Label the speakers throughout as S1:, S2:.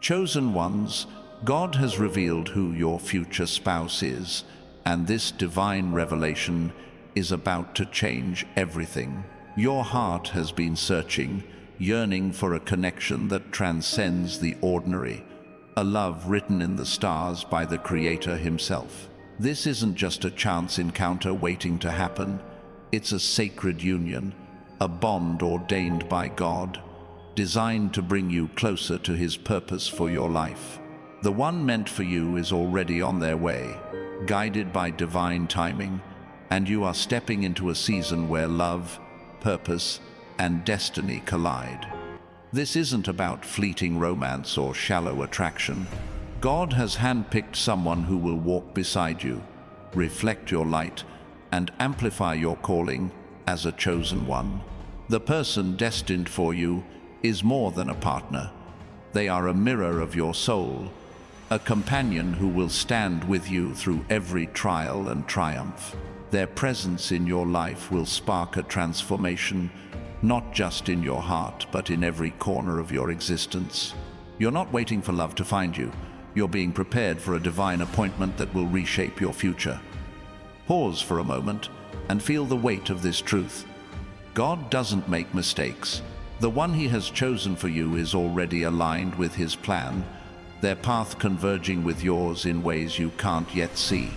S1: Chosen ones, God has revealed who your future spouse is, and this divine revelation is about to change everything. Your heart has been searching, yearning for a connection that transcends the ordinary, a love written in the stars by the Creator himself. This isn't just a chance encounter waiting to happen. It's a sacred union, a bond ordained by God, designed to bring you closer to His purpose for your life. The one meant for you is already on their way, guided by divine timing, and you are stepping into a season where love, purpose, and destiny collide. This isn't about fleeting romance or shallow attraction. God has handpicked someone who will walk beside you, reflect your light, and amplify your calling as a chosen one. The person destined for you is more than a partner. They are a mirror of your soul, a companion who will stand with you through every trial and triumph. Their presence in your life will spark a transformation, not just in your heart, but in every corner of your existence. You're not waiting for love to find you. You're being prepared for a divine appointment that will reshape your future. Pause for a moment and feel the weight of this truth. God doesn't make mistakes. The one He has chosen for you is already aligned with His plan, their path converging with yours in ways you can't yet see.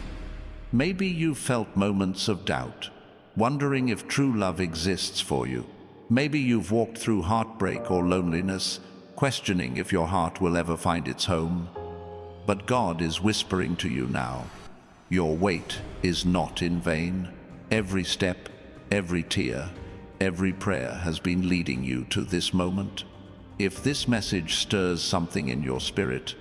S1: Maybe you've felt moments of doubt, wondering if true love exists for you. Maybe you've walked through heartbreak or loneliness, questioning if your heart will ever find its home. But God is whispering to you now, your wait is not in vain. Every step, every tear, every prayer has been leading you to this moment. If this message stirs something in your spirit,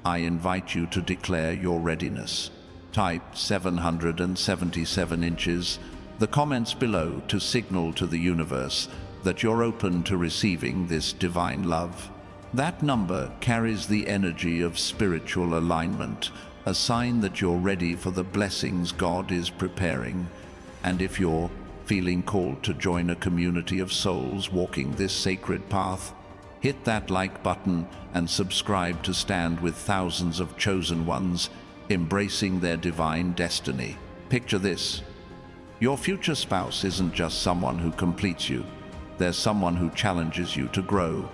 S1: I invite you to declare your readiness. Type 777 inches, the comments below, to signal to the universe that you're open to receiving this divine love. That number carries the energy of spiritual alignment, a sign that you're ready for the blessings God is preparing. And if you're feeling called to join a community of souls walking this sacred path, hit that like button and subscribe to stand with thousands of chosen ones embracing their divine destiny. Picture this. Your future spouse isn't just someone who completes you. There's someone who challenges you to grow,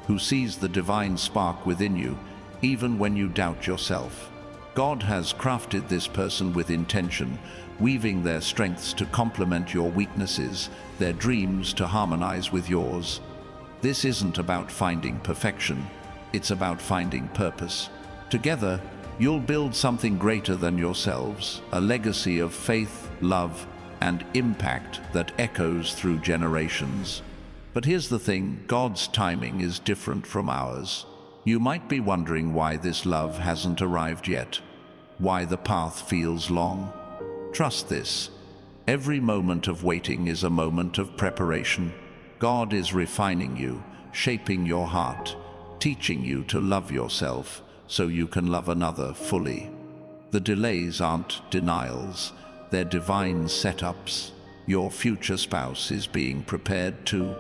S1: who sees the divine spark within you, even when you doubt yourself. God has crafted this person with intention, weaving their strengths to complement your weaknesses, their dreams to harmonize with yours. This isn't about finding perfection, it's about finding purpose. Together, you'll build something greater than yourselves, a legacy of faith, love, and impact that echoes through generations. But here's the thing, God's timing is different from ours. You might be wondering why this love hasn't arrived yet, why the path feels long. Trust this. Every moment of waiting is a moment of preparation. God is refining you, shaping your heart, teaching you to love yourself so you can love another fully. The delays aren't denials, they're divine setups. Your future spouse is being prepared too.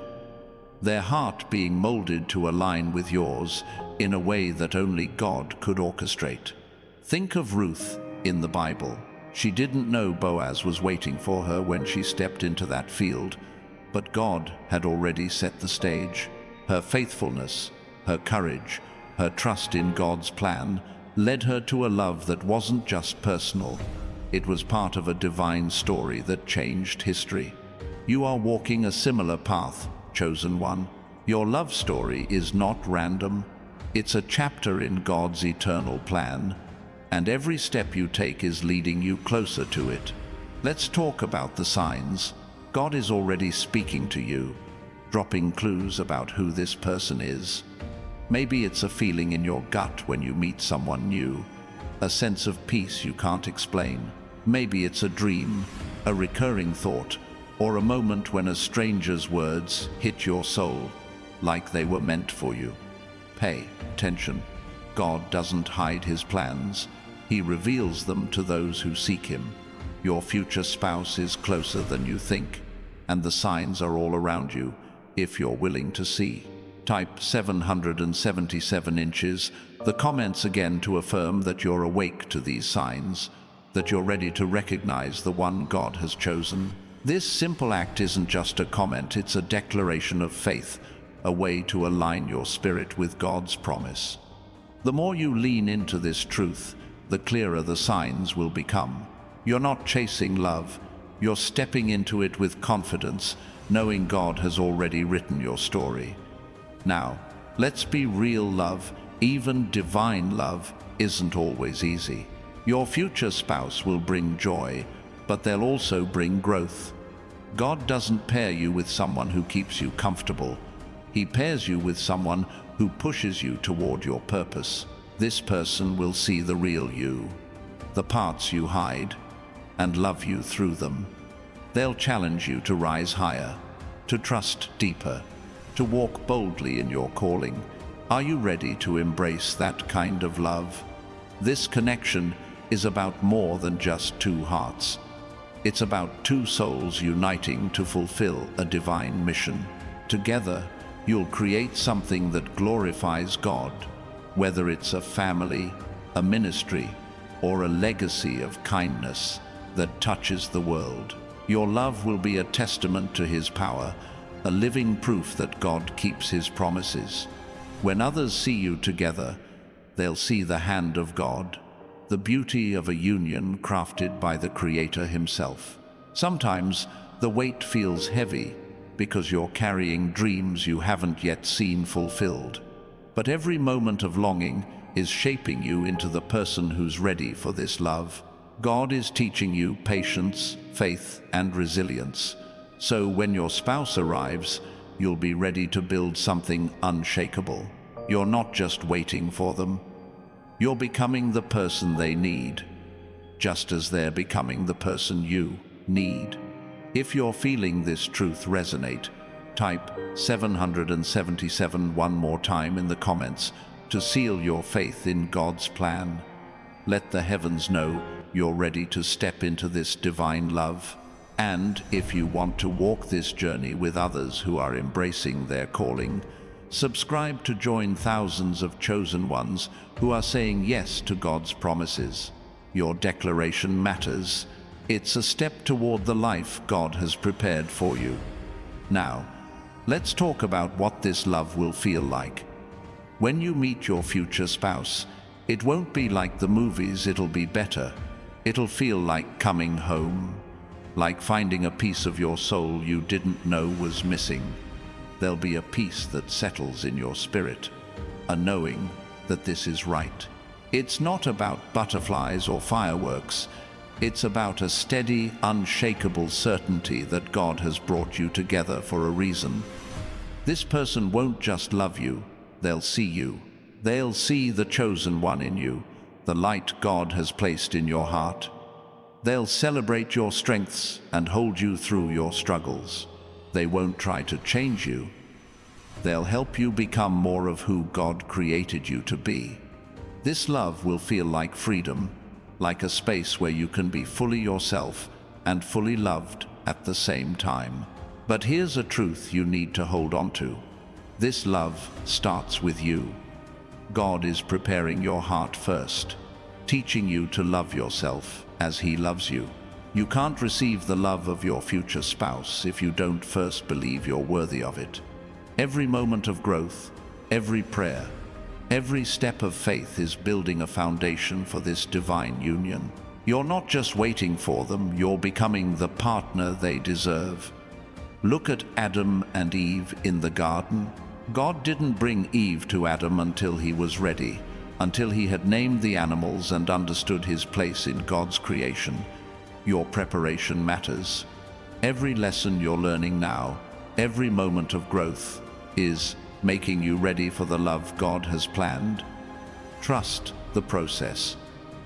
S1: Their heart being molded to align with yours in a way that only God could orchestrate. Think of Ruth in the Bible. She didn't know Boaz was waiting for her when she stepped into that field, but God had already set the stage. Her faithfulness, her courage, her trust in God's plan led her to a love that wasn't just personal. It was part of a divine story that changed history. You are walking a similar path, chosen one. Your love story is not random. It's a chapter in God's eternal plan, and every step you take is leading you closer to it. Let's talk about the signs. God is already speaking to you, dropping clues about who this person is. Maybe it's a feeling in your gut when you meet someone new, a sense of peace you can't explain. Maybe it's a dream, a recurring thought, or a moment when a stranger's words hit your soul, like they were meant for you. Pay attention. God doesn't hide His plans. He reveals them to those who seek Him. Your future spouse is closer than you think, and the signs are all around you, if you're willing to see. Type 777 inches. The comments again to affirm that you're awake to these signs, that you're ready to recognize the one God has chosen. This simple act isn't just a comment, it's a declaration of faith, a way to align your spirit with God's promise. The more you lean into this truth, the clearer the signs will become. You're not chasing love, you're stepping into it with confidence, knowing God has already written your story. Now, let's be real, love, even divine love, isn't always easy. Your future spouse will bring joy, but they'll also bring growth. God doesn't pair you with someone who keeps you comfortable. He pairs you with someone who pushes you toward your purpose. This person will see the real you, the parts you hide, and love you through them. They'll challenge you to rise higher, to trust deeper, to walk boldly in your calling. Are you ready to embrace that kind of love? This connection is about more than just two hearts. It's about two souls uniting to fulfill a divine mission. Together, you'll create something that glorifies God, whether it's a family, a ministry, or a legacy of kindness that touches the world. Your love will be a testament to His power, a living proof that God keeps His promises. When others see you together, they'll see the hand of God, the beauty of a union crafted by the Creator Himself. Sometimes the weight feels heavy because you're carrying dreams you haven't yet seen fulfilled. But every moment of longing is shaping you into the person who's ready for this love. God is teaching you patience, faith, and resilience. So when your spouse arrives, you'll be ready to build something unshakable. You're not just waiting for them. You're becoming the person they need, just as they're becoming the person you need. If you're feeling this truth resonate, type 777 one more time in the comments to seal your faith in God's plan. Let the heavens know you're ready to step into this divine love. And if you want to walk this journey with others who are embracing their calling, subscribe to join thousands of chosen ones who are saying yes to God's promises. Your declaration matters. It's a step toward the life God has prepared for you. Now, let's talk about what this love will feel like. When you meet your future spouse, it won't be like the movies, it'll be better. It'll feel like coming home, like finding a piece of your soul you didn't know was missing. There'll be a peace that settles in your spirit, a knowing that this is right. It's not about butterflies or fireworks. It's about a steady, unshakable certainty that God has brought you together for a reason. This person won't just love you, they'll see you. They'll see the chosen one in you, the light God has placed in your heart. They'll celebrate your strengths and hold you through your struggles. They won't try to change you. They'll help you become more of who God created you to be. This love will feel like freedom, like a space where you can be fully yourself and fully loved at the same time. But here's a truth you need to hold on to. This love starts with you. God is preparing your heart first, teaching you to love yourself as He loves you. You can't receive the love of your future spouse if you don't first believe you're worthy of it. Every moment of growth, every prayer, every step of faith is building a foundation for this divine union. You're not just waiting for them, you're becoming the partner they deserve. Look at Adam and Eve in the garden. God didn't bring Eve to Adam until he was ready, until he had named the animals and understood his place in God's creation. Your preparation matters. Every lesson you're learning now, every moment of growth, is making you ready for the love God has planned. Trust the process.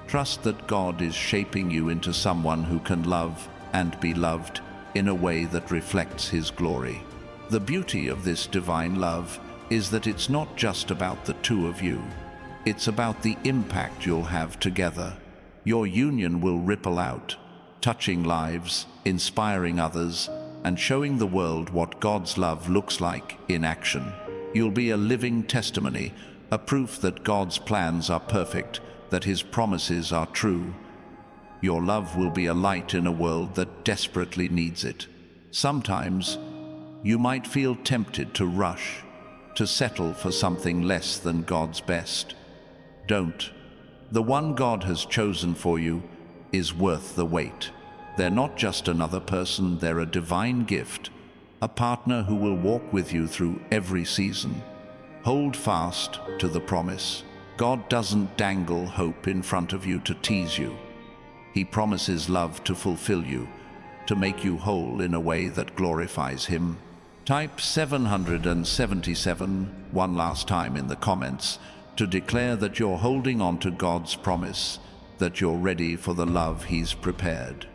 S1: Trust that God is shaping you into someone who can love and be loved in a way that reflects His glory. The beauty of this divine love is that it's not just about the two of you. It's about the impact you'll have together. Your union will ripple out, touching lives, inspiring others, and showing the world what God's love looks like in action. You'll be a living testimony, a proof that God's plans are perfect, that His promises are true. Your love will be a light in a world that desperately needs it. Sometimes, you might feel tempted to rush, to settle for something less than God's best. Don't. The one God has chosen for you is worth the wait. They're not just another person, they're a divine gift, a partner who will walk with you through every season. Hold fast to the promise. God doesn't dangle hope in front of you to tease you. He promises love to fulfill you, to make you whole in a way that glorifies Him. Type 777 one last time in the comments to declare that you're holding on to God's promise, that you're ready for the love He's prepared.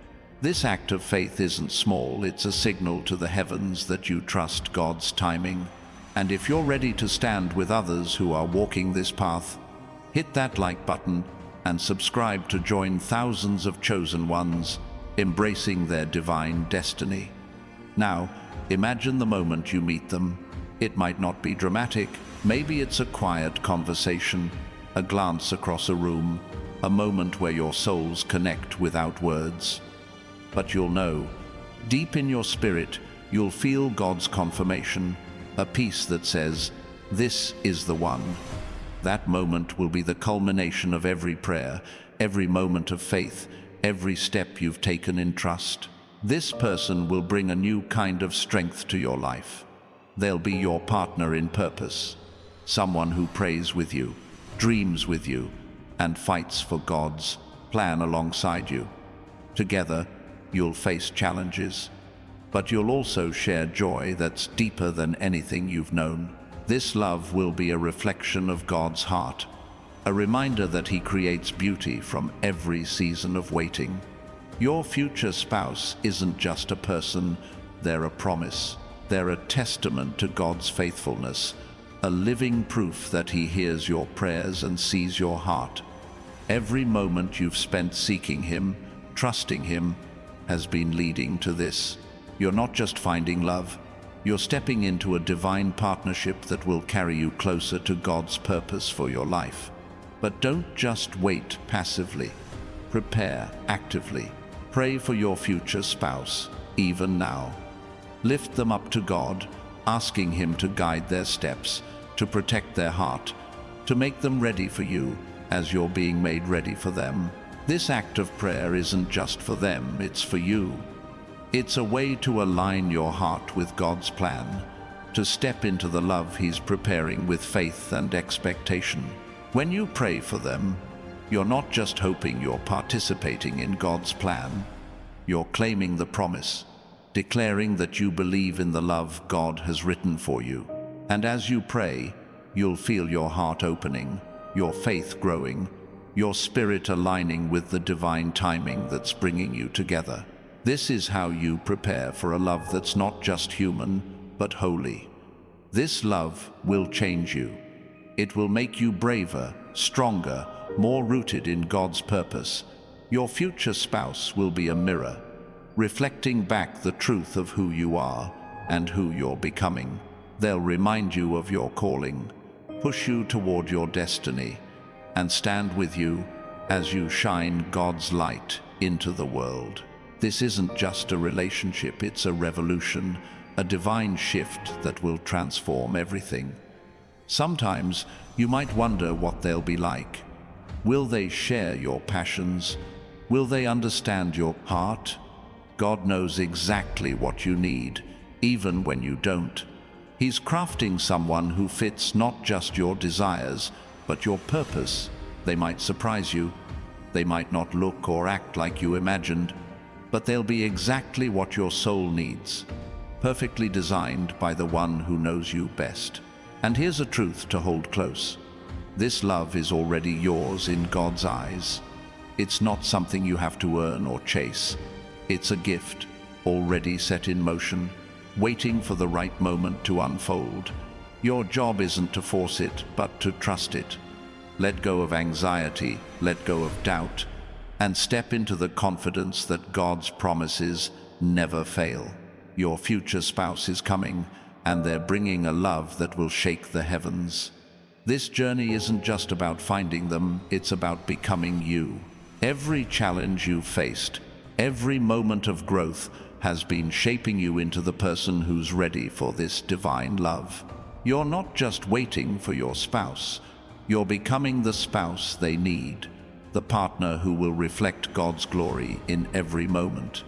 S1: This act of faith isn't small, it's a signal to the heavens that you trust God's timing. And if you're ready to stand with others who are walking this path, hit that like button and subscribe to join thousands of chosen ones embracing their divine destiny. Now, imagine the moment you meet them. It might not be dramatic, maybe it's a quiet conversation, a glance across a room, a moment where your souls connect without words. But you'll know, deep in your spirit, you'll feel God's confirmation, a peace that says, "This is the one." That moment will be the culmination of every prayer, every moment of faith, every step you've taken in trust. This person will bring a new kind of strength to your life. They'll be your partner in purpose, someone who prays with you, dreams with you, and fights for God's plan alongside you. Together, you'll face challenges, but you'll also share joy that's deeper than anything you've known. This love will be a reflection of God's heart, a reminder that He creates beauty from every season of waiting. Your future spouse isn't just a person, they're a promise. They're a testament to God's faithfulness, a living proof that He hears your prayers and sees your heart. Every moment you've spent seeking Him, trusting Him, has been leading to this. You're not just finding love, you're stepping into a divine partnership that will carry you closer to God's purpose for your life. But don't just wait passively. Prepare actively. Pray for your future spouse, even now. Lift them up to God, asking Him to guide their steps, to protect their heart, to make them ready for you as you're being made ready for them. This act of prayer isn't just for them, it's for you. It's a way to align your heart with God's plan, to step into the love He's preparing with faith and expectation. When you pray for them, you're not just hoping, you're participating in God's plan. You're claiming the promise, declaring that you believe in the love God has written for you. And as you pray, you'll feel your heart opening, your faith growing, your spirit aligning with the divine timing that's bringing you together. This is how you prepare for a love that's not just human, but holy. This love will change you. It will make you braver, stronger, more rooted in God's purpose. Your future spouse will be a mirror, reflecting back the truth of who you are and who you're becoming. They'll remind you of your calling, push you toward your destiny, and stand with you as you shine God's light into the world. This isn't just a relationship, it's a revolution, a divine shift that will transform everything. Sometimes you might wonder what they'll be like. Will they share your passions? Will they understand your heart? God knows exactly what you need, even when you don't. He's crafting someone who fits not just your desires, but your purpose. They might surprise you. They might not look or act like you imagined, but they'll be exactly what your soul needs, perfectly designed by the one who knows you best. And here's a truth to hold close. This love is already yours in God's eyes. It's not something you have to earn or chase. It's a gift, already set in motion, waiting for the right moment to unfold. Your job isn't to force it, but to trust it. Let go of anxiety, let go of doubt, and step into the confidence that God's promises never fail. Your future spouse is coming, and they're bringing a love that will shake the heavens. This journey isn't just about finding them, it's about becoming you. Every challenge you've faced, every moment of growth has been shaping you into the person who's ready for this divine love. You're not just waiting for your spouse, you're becoming the spouse they need, the partner who will reflect God's glory in every moment.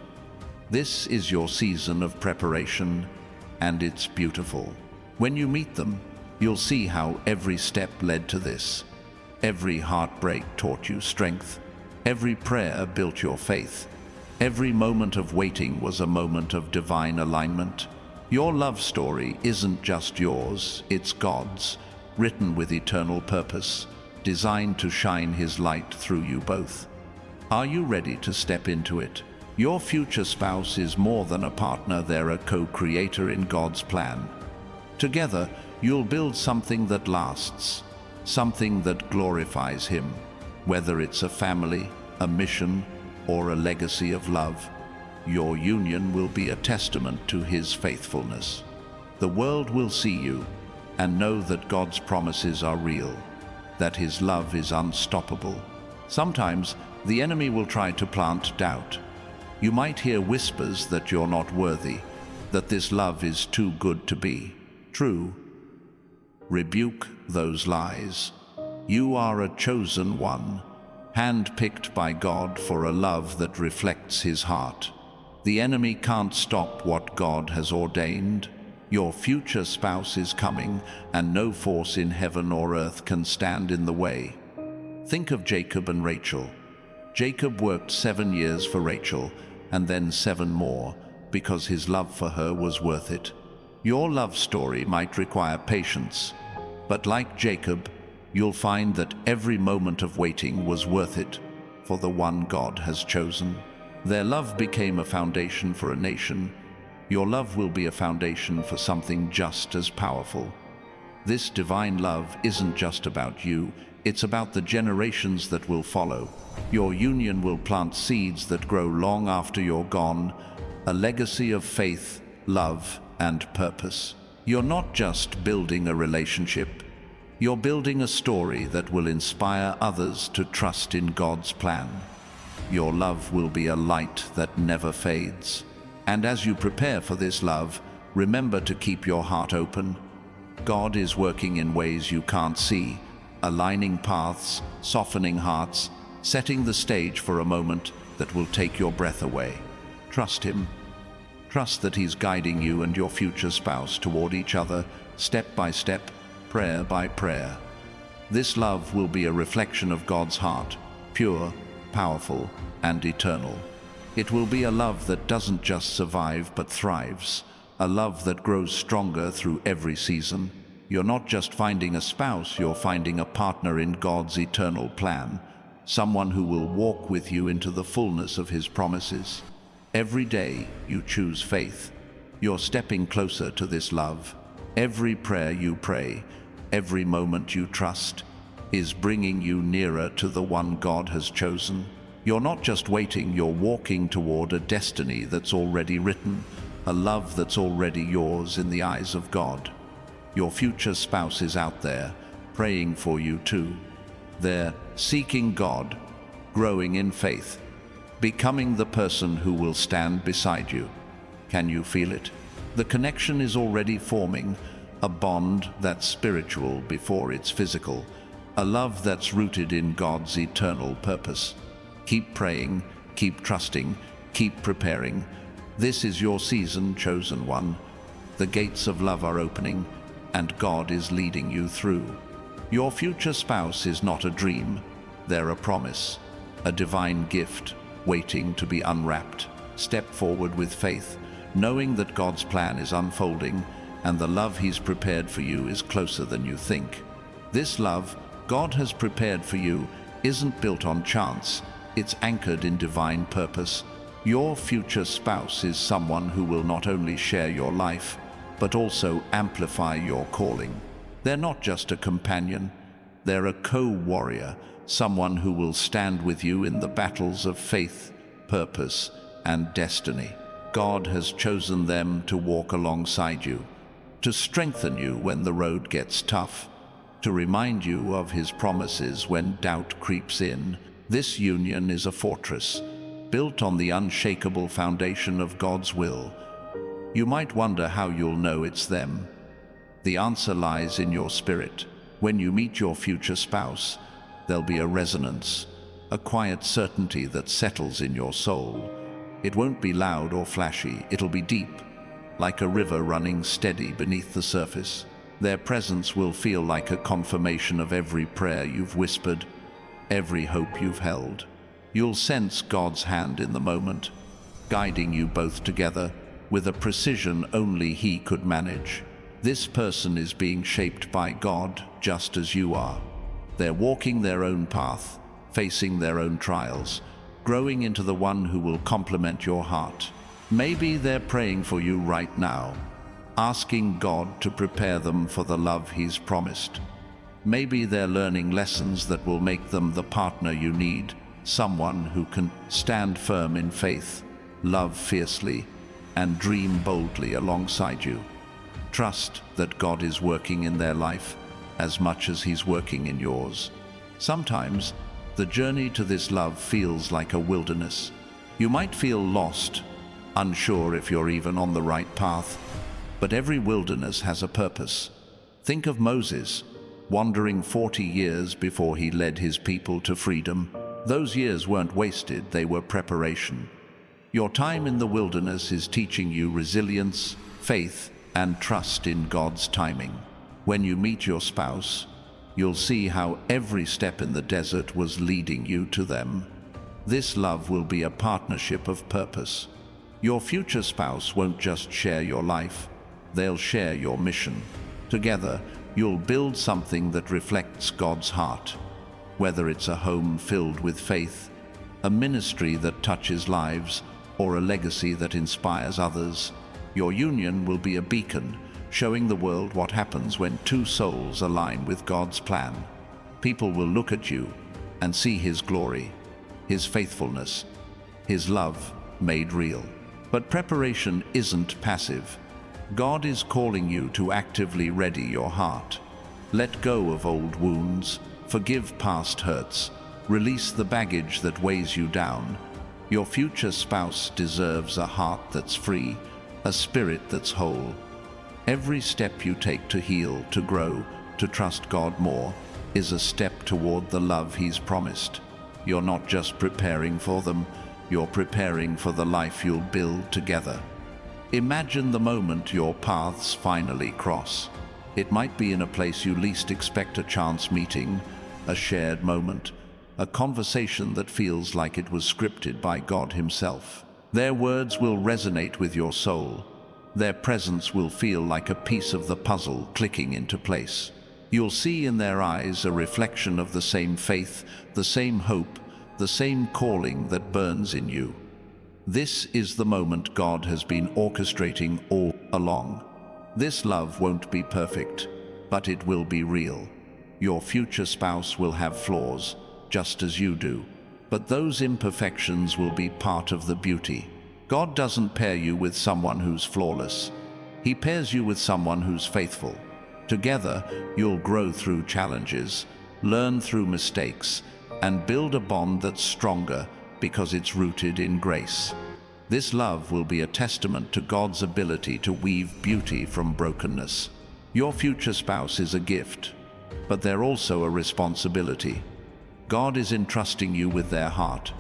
S1: This is your season of preparation, and it's beautiful. When you meet them, you'll see how every step led to this. Every heartbreak taught you strength. Every prayer built your faith. Every moment of waiting was a moment of divine alignment. Your love story isn't just yours, it's God's, written with eternal purpose, designed to shine His light through you both. Are you ready to step into it? Your future spouse is more than a partner, they're a co-creator in God's plan. Together, you'll build something that lasts, something that glorifies Him, whether it's a family, a mission, or a legacy of love. Your union will be a testament to His faithfulness. The world will see you and know that God's promises are real, that His love is unstoppable. Sometimes the enemy will try to plant doubt. You might hear whispers that you're not worthy, that this love is too good to be true. Rebuke those lies. You are a chosen one, hand-picked by God for a love that reflects His heart. The enemy can't stop what God has ordained. Your future spouse is coming, and no force in heaven or earth can stand in the way. Think of Jacob and Rachel. Jacob worked 7 years for Rachel, and then 7 more, because his love for her was worth it. Your love story might require patience, but like Jacob, you'll find that every moment of waiting was worth it for the one God has chosen. Their love became a foundation for a nation. Your love will be a foundation for something just as powerful. This divine love isn't just about you, it's about the generations that will follow. Your union will plant seeds that grow long after you're gone, a legacy of faith, love, and purpose. You're not just building a relationship, you're building a story that will inspire others to trust in God's plan. Your love will be a light that never fades. And as you prepare for this love, remember to keep your heart open. God is working in ways you can't see, aligning paths, softening hearts, setting the stage for a moment that will take your breath away. Trust Him. Trust that He's guiding you and your future spouse toward each other, step by step, prayer by prayer. This love will be a reflection of God's heart, pure, powerful, and eternal. It will be a love that doesn't just survive but thrives, a love that grows stronger through every season. You're not just finding a spouse, you're finding a partner in God's eternal plan, someone who will walk with you into the fullness of His promises. Every day you choose faith, you're stepping closer to this love. Every prayer you pray, every moment you trust, is bringing you nearer to the one God has chosen. You're not just waiting, you're walking toward a destiny that's already written, a love that's already yours in the eyes of God. Your future spouse is out there, praying for you too. They're seeking God, growing in faith, becoming the person who will stand beside you. Can you feel it? The connection is already forming, a bond that's spiritual before it's physical, a love that's rooted in God's eternal purpose. Keep praying, keep trusting, keep preparing. This is your season, chosen one. The gates of love are opening, and God is leading you through. Your future spouse is not a dream, they're a promise, a divine gift waiting to be unwrapped. Step forward with faith, knowing that God's plan is unfolding and the love He's prepared for you is closer than you think. This love God has prepared for you isn't built on chance, it's anchored in divine purpose. Your future spouse is someone who will not only share your life, but also amplify your calling. They're not just a companion, they're a co-warrior, someone who will stand with you in the battles of faith, purpose, and destiny. God has chosen them to walk alongside you, to strengthen you when the road gets tough, to remind you of his promises when doubt creeps in. This union is a fortress, built on the unshakable foundation of God's will. You might wonder how you'll know it's them. The answer lies in your spirit. When you meet your future spouse, there'll be a resonance, a quiet certainty that settles in your soul. It won't be loud or flashy, it'll be deep, like a river running steady beneath the surface. Their presence will feel like a confirmation of every prayer you've whispered, every hope you've held. You'll sense God's hand in the moment, guiding you both together with a precision only He could manage. This person is being shaped by God just as you are. They're walking their own path, facing their own trials, growing into the one who will complement your heart. Maybe they're praying for you right now, asking God to prepare them for the love He's promised. Maybe they're learning lessons that will make them the partner you need, someone who can stand firm in faith, love fiercely, and dream boldly alongside you. Trust that God is working in their life as much as He's working in yours. Sometimes, the journey to this love feels like a wilderness. You might feel lost, unsure if you're even on the right path, but every wilderness has a purpose. Think of Moses, wandering 40 years before he led his people to freedom. Those years weren't wasted, they were preparation. Your time in the wilderness is teaching you resilience, faith, and trust in God's timing. When you meet your spouse, you'll see how every step in the desert was leading you to them. This love will be a partnership of purpose. Your future spouse won't just share your life, they'll share your mission. Together, you'll build something that reflects God's heart. Whether it's a home filled with faith, a ministry that touches lives, or a legacy that inspires others, your union will be a beacon, showing the world what happens when two souls align with God's plan. People will look at you and see His glory, His faithfulness, His love made real. But preparation isn't passive. God is calling you to actively ready your heart. Let go of old wounds, forgive past hurts, release the baggage that weighs you down. Your future spouse deserves a heart that's free, a spirit that's whole. Every step you take to heal, to grow, to trust God more, is a step toward the love He's promised. You're not just preparing for them, you're preparing for the life you'll build together. Imagine the moment your paths finally cross. It might be in a place you least expect: a chance meeting, a shared moment, a conversation that feels like it was scripted by God Himself. Their words will resonate with your soul. Their presence will feel like a piece of the puzzle clicking into place. You'll see in their eyes a reflection of the same faith, the same hope, the same calling that burns in you. This is the moment God has been orchestrating all along. This love won't be perfect, but it will be real. Your future spouse will have flaws, just as you do, but those imperfections will be part of the beauty. God doesn't pair you with someone who's flawless. He pairs you with someone who's faithful. Together, you'll grow through challenges, learn through mistakes, and build a bond that's stronger because it's rooted in grace. This love will be a testament to God's ability to weave beauty from brokenness. Your future spouse is a gift, but they're also a responsibility. God is entrusting you with their heart,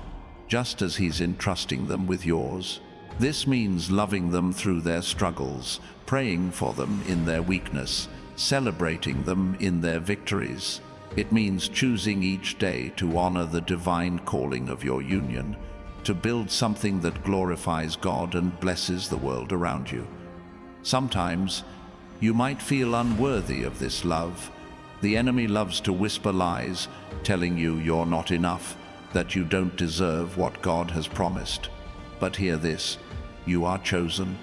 S1: just as He's entrusting them with yours. This means loving them through their struggles, praying for them in their weakness, celebrating them in their victories. It means choosing each day to honor the divine calling of your union, to build something that glorifies God and blesses the world around you. Sometimes, you might feel unworthy of this love. The enemy loves to whisper lies, telling you you're not enough, that you don't deserve what God has promised. But hear this: you are chosen.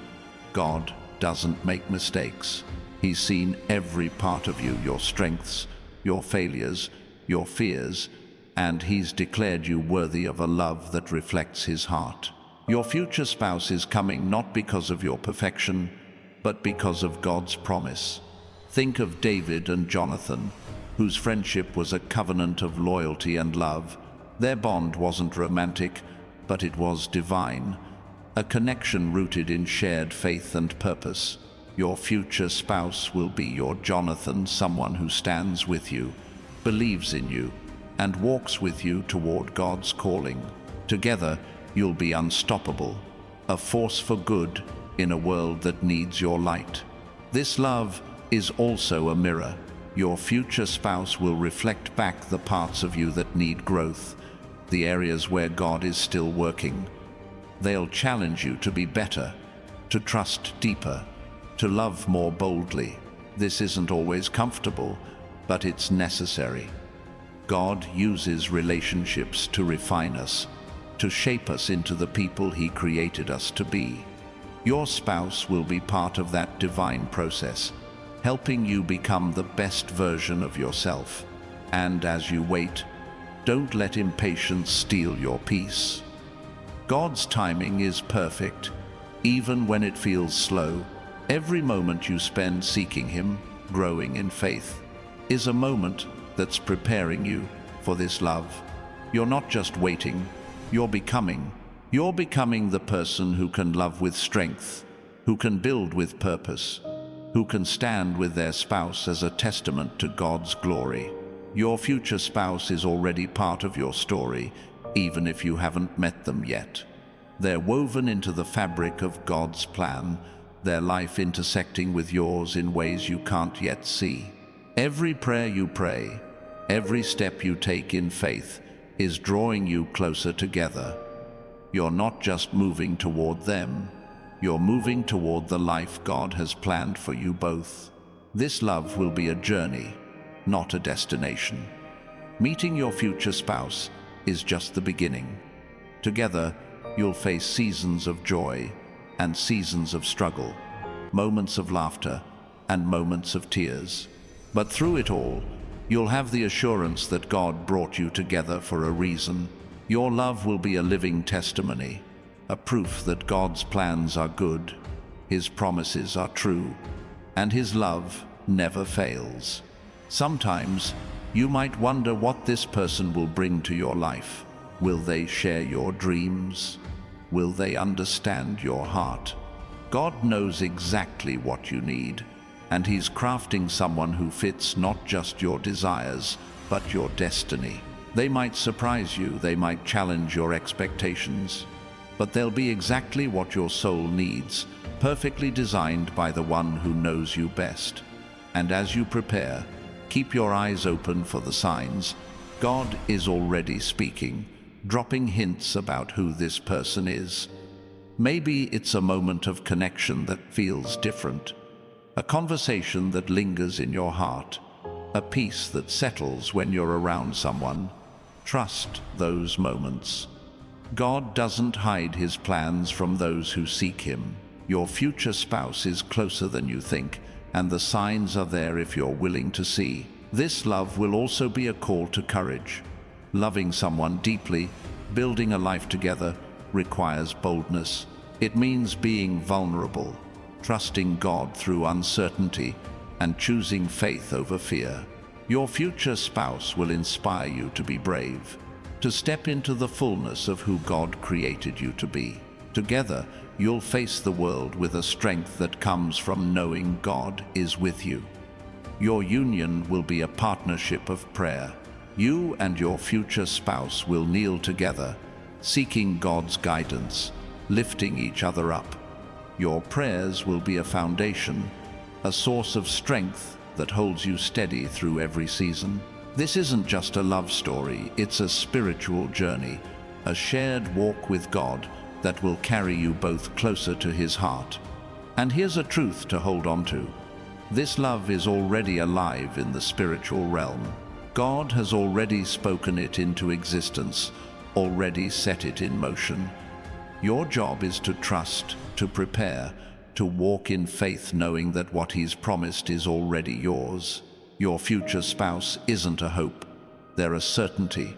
S1: God doesn't make mistakes. He's seen every part of you, your strengths, your failures, your fears, and He's declared you worthy of a love that reflects His heart. Your future spouse is coming not because of your perfection, but because of God's promise. Think of David and Jonathan, whose friendship was a covenant of loyalty and love. Their bond wasn't romantic, but it was divine, a connection rooted in shared faith and purpose. Your future spouse will be your Jonathan, someone who stands with you, believes in you, and walks with you toward God's calling. Together, you'll be unstoppable, a force for good in a world that needs your light. This love is also a mirror. Your future spouse will reflect back the parts of you that need growth, the areas where God is still working. They'll challenge you to be better, to trust deeper, to love more boldly. This isn't always comfortable, but it's necessary. God uses relationships to refine us, to shape us into the people He created us to be. Your spouse will be part of that divine process, helping you become the best version of yourself. And as you wait, don't let impatience steal your peace. God's timing is perfect, even when it feels slow. Every moment you spend seeking Him, growing in faith, is a moment that's preparing you for this love. You're not just waiting, you're becoming. You're becoming the person who can love with strength, who can build with purpose, who can stand with their spouse as a testament to God's glory. Your future spouse is already part of your story, even if you haven't met them yet. They're woven into the fabric of God's plan, their life intersecting with yours in ways you can't yet see. Every prayer you pray, every step you take in faith, is drawing you closer together. You're not just moving toward them, you're moving toward the life God has planned for you both. This love will be a journey, not a destination. Meeting your future spouse is just the beginning. Together, you'll face seasons of joy and seasons of struggle, moments of laughter and moments of tears. But through it all, you'll have the assurance that God brought you together for a reason. Your love will be a living testimony, a proof that God's plans are good, His promises are true, and His love never fails. Sometimes, you might wonder what this person will bring to your life. Will they share your dreams? Will they understand your heart? God knows exactly what you need, and He's crafting someone who fits not just your desires, but your destiny. They might surprise you, they might challenge your expectations, but they'll be exactly what your soul needs, perfectly designed by the one who knows you best. And as you prepare, keep your eyes open for the signs. God is already speaking, dropping hints about who this person is. Maybe it's a moment of connection that feels different, a conversation that lingers in your heart, a peace that settles when you're around someone. Trust those moments. God doesn't hide His plans from those who seek Him. Your future spouse is closer than you think, and the signs are there if you're willing to see. This love will also be a call to courage. Loving someone deeply, building a life together, requires boldness. It means being vulnerable, trusting God through uncertainty, and choosing faith over fear. Your future spouse will inspire you to be brave, to step into the fullness of who God created you to be. Together, you'll face the world with a strength that comes from knowing God is with you. Your union will be a partnership of prayer. You and your future spouse will kneel together, seeking God's guidance, lifting each other up. Your prayers will be a foundation, a source of strength that holds you steady through every season. This isn't just a love story, it's a spiritual journey, a shared walk with God that will carry you both closer to His heart. And here's a truth to hold on to. This love is already alive in the spiritual realm. God has already spoken it into existence, already set it in motion. Your job is to trust, to prepare, to walk in faith, knowing that what He's promised is already yours. Your future spouse isn't a hope, they're a certainty,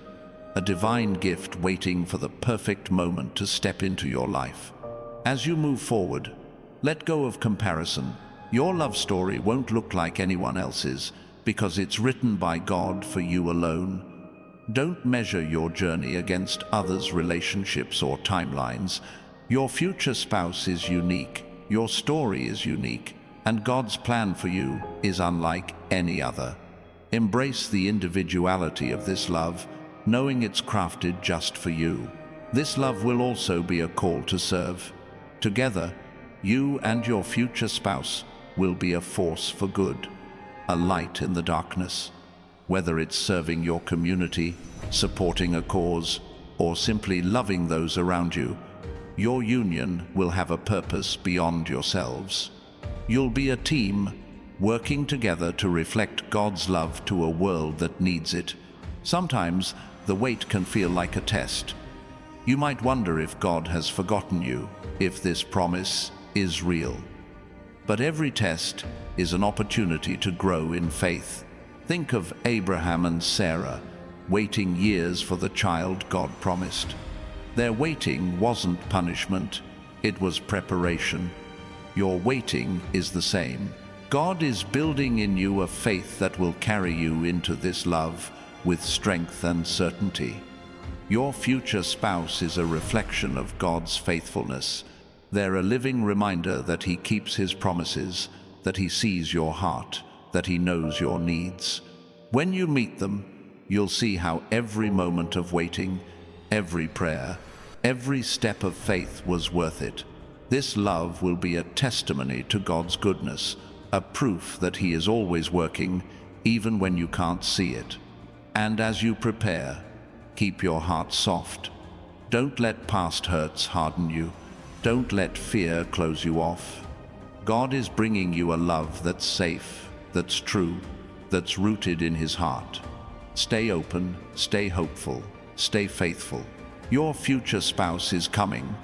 S1: a divine gift waiting for the perfect moment to step into your life. As you move forward, Let go of comparison. Your love story won't look like anyone else's because it's written by God for you alone. Don't measure your journey against others' relationships or timelines. Your future spouse is unique, your story is unique, and God's plan for you is unlike any other. Embrace the individuality of this love, knowing it's crafted just for you. This love will also be a call to serve. Together, you and your future spouse will be a force for good, a light in the darkness. Whether it's serving your community, supporting a cause, or simply loving those around you, your union will have a purpose beyond yourselves. You'll be a team, working together to reflect God's love to a world that needs it. Sometimes the wait can feel like a test. You might wonder if God has forgotten you, if this promise is real. But every test is an opportunity to grow in faith. Think of Abraham and Sarah, waiting years for the child God promised. Their waiting wasn't punishment, it was preparation. Your waiting is the same. God is building in you a faith that will carry you into this love with strength and certainty. Your future spouse is a reflection of God's faithfulness. They're a living reminder that He keeps His promises, that He sees your heart, that He knows your needs. When you meet them, you'll see how every moment of waiting, every prayer, every step of faith was worth it. This love will be a testimony to God's goodness, a proof that He is always working, even when you can't see it. And as you prepare, keep your heart soft. Don't let past hurts harden you. Don't let fear close you off. God is bringing you a love that's safe, that's true, that's rooted in His heart. Stay open, stay hopeful, stay faithful. Your future spouse is coming,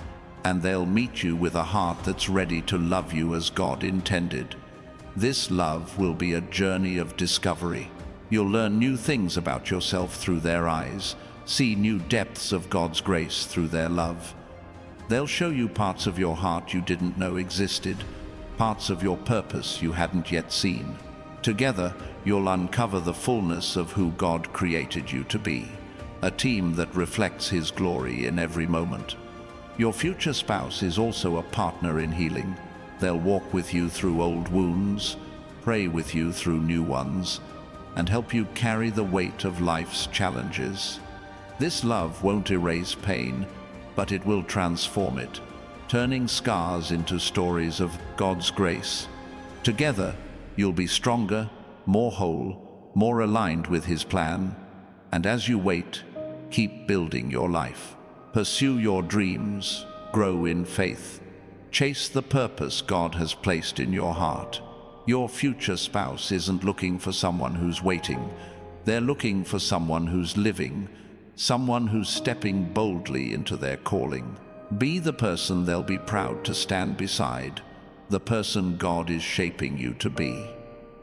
S1: and they'll meet you with a heart that's ready to love you as God intended. This love will be a journey of discovery. You'll learn new things about yourself through their eyes, see new depths of God's grace through their love. They'll show you parts of your heart you didn't know existed, parts of your purpose you hadn't yet seen. Together, you'll uncover the fullness of who God created you to be, a team that reflects His glory in every moment. Your future spouse is also a partner in healing. They'll walk with you through old wounds, pray with you through new ones, and help you carry the weight of life's challenges. This love won't erase pain, but it will transform it, turning scars into stories of God's grace. Together, you'll be stronger, more whole, more aligned with His plan. And as you wait, keep building your life. Pursue your dreams, grow in faith. Chase the purpose God has placed in your heart. Your future spouse isn't looking for someone who's waiting. They're looking for someone who's living, someone who's stepping boldly into their calling. Be the person they'll be proud to stand beside, the person God is shaping you to be.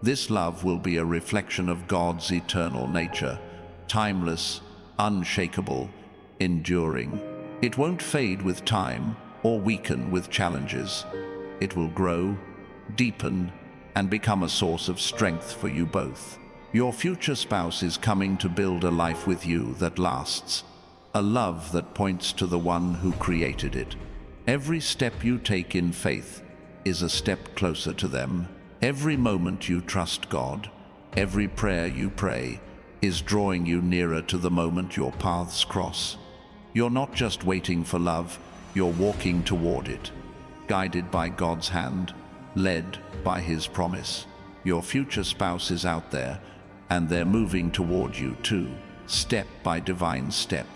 S1: This love will be a reflection of God's eternal nature, timeless, unshakable, enduring. It won't fade with time or weaken with challenges. It will grow, deepen, and become a source of strength for you both. Your future spouse is coming to build a life with you that lasts, a love that points to the one who created it. Every step you take in faith is a step closer to them. Every moment you trust God, every prayer you pray, is drawing you nearer to the moment your paths cross. You're not just waiting for love, you're walking toward it, guided by God's hand, led by His promise. Your future spouse is out there, and they're moving toward you too, step by divine step.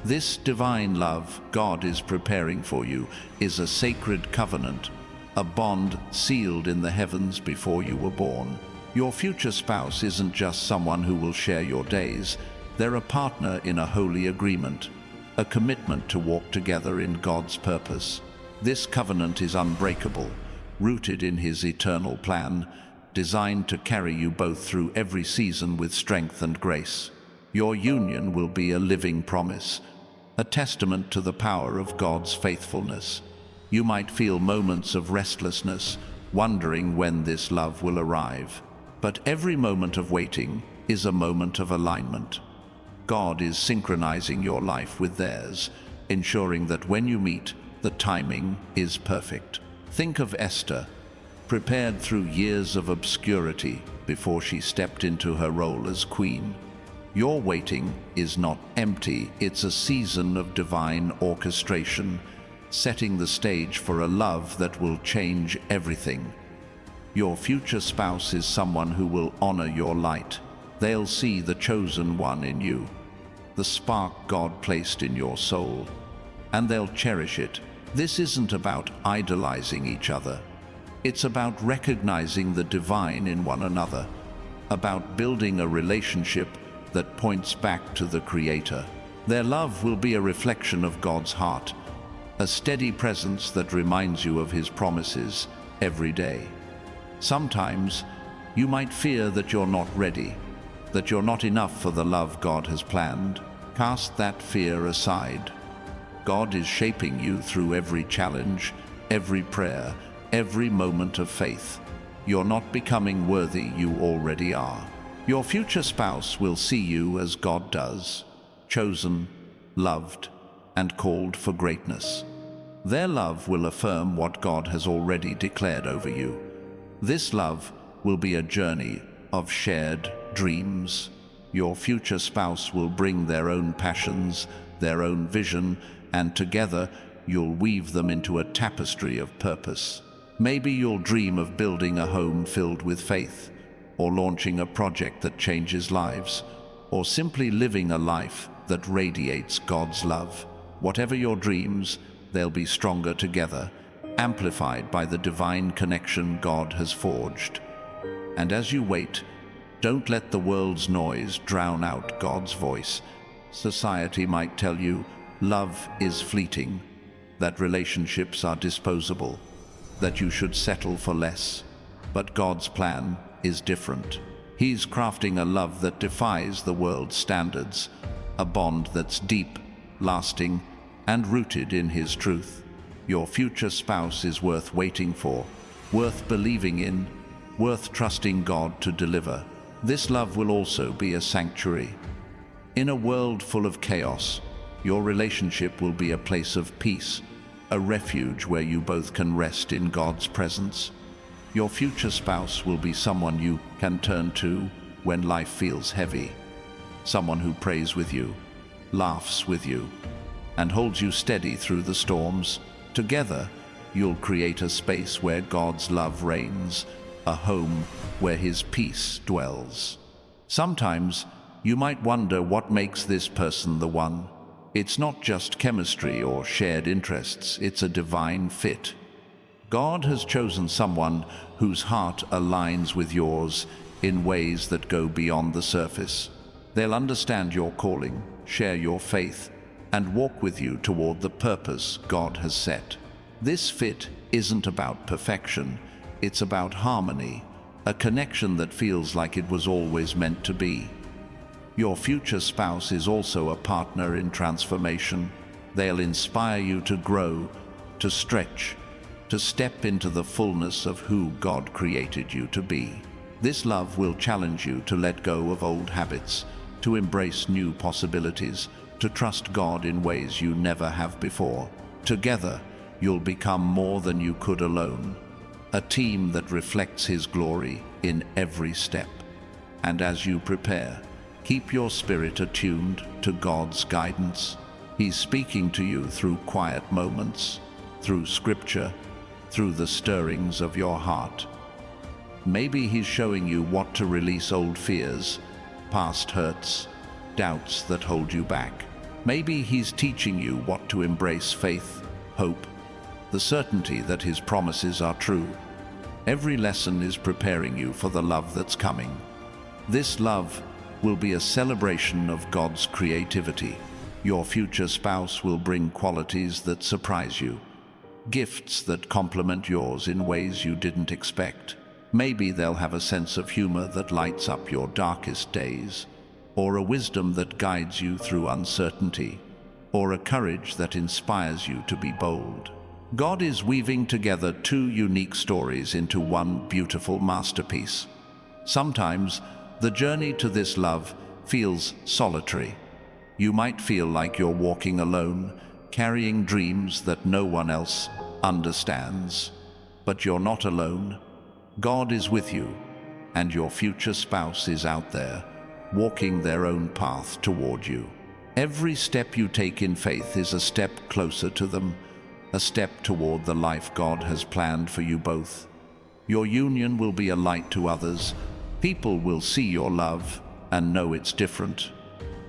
S1: This divine love God is preparing for you is a sacred covenant, a bond sealed in the heavens before you were born. Your future spouse isn't just someone who will share your days. They're a partner in a holy agreement, a commitment to walk together in God's purpose. This covenant is unbreakable, rooted in His eternal plan, designed to carry you both through every season with strength and grace. Your union will be a living promise, a testament to the power of God's faithfulness. You might feel moments of restlessness, wondering when this love will arrive. But every moment of waiting is a moment of alignment. God is synchronizing your life with theirs, ensuring that when you meet, the timing is perfect. Think of Esther, prepared through years of obscurity before she stepped into her role as queen. Your waiting is not empty, it's a season of divine orchestration, setting the stage for a love that will change everything. Your future spouse is someone who will honor your light. They'll see the chosen one in you, the spark God placed in your soul, and they'll cherish it. This isn't about idolizing each other. It's about recognizing the divine in one another, about building a relationship that points back to the Creator. Their love will be a reflection of God's heart, a steady presence that reminds you of His promises every day. Sometimes you might fear that you're not ready, that you're not enough for the love God has planned. Cast that fear aside. God is shaping you through every challenge, every prayer, every moment of faith. You're not becoming worthy, you already are. Your future spouse will see you as God does, chosen, loved, and called for greatness. Their love will affirm what God has already declared over you. This love will be a journey of shared dreams. Your future spouse will bring their own passions, their own vision, and together you'll weave them into a tapestry of purpose. Maybe you'll dream of building a home filled with faith, or launching a project that changes lives, or simply living a life that radiates God's love. Whatever your dreams, they'll be stronger together, amplified by the divine connection God has forged. And as you wait, don't let the world's noise drown out God's voice. Society might tell you love is fleeting, that relationships are disposable, that you should settle for less. But God's plan is different. He's crafting a love that defies the world's standards, a bond that's deep, lasting, and rooted in His truth. Your future spouse is worth waiting for, worth believing in, worth trusting God to deliver. This love will also be a sanctuary. In a world full of chaos, your relationship will be a place of peace, a refuge where you both can rest in God's presence. Your future spouse will be someone you can turn to when life feels heavy, someone who prays with you, laughs with you, and holds you steady through the storms. Together, you'll create a space where God's love reigns, a home where His peace dwells. Sometimes, you might wonder what makes this person the one. It's not just chemistry or shared interests, it's a divine fit. God has chosen someone whose heart aligns with yours in ways that go beyond the surface. They'll understand your calling, share your faith, and walk with you toward the purpose God has set. This fit isn't about perfection, it's about harmony, a connection that feels like it was always meant to be. Your future spouse is also a partner in transformation. They'll inspire you to grow, to stretch, to step into the fullness of who God created you to be. This love will challenge you to let go of old habits, to embrace new possibilities, to trust God in ways you never have before. Together, you'll become more than you could alone, a team that reflects His glory in every step. And as you prepare, keep your spirit attuned to God's guidance. He's speaking to you through quiet moments, through scripture, through the stirrings of your heart. Maybe He's showing you what to release old fears, past hurts, doubts that hold you back. Maybe He's teaching you what to embrace: faith, hope, the certainty that His promises are true. Every lesson is preparing you for the love that's coming. This love will be a celebration of God's creativity. Your future spouse will bring qualities that surprise you, gifts that complement yours in ways you didn't expect. Maybe they'll have a sense of humor that lights up your darkest days, or a wisdom that guides you through uncertainty, or a courage that inspires you to be bold. God is weaving together two unique stories into one beautiful masterpiece. Sometimes, the journey to this love feels solitary. You might feel like you're walking alone, carrying dreams that no one else understands. But you're not alone. God is with you, and your future spouse is out there, walking their own path toward you. Every step you take in faith is a step closer to them, a step toward the life God has planned for you both. Your union will be a light to others. People will see your love and know it's different.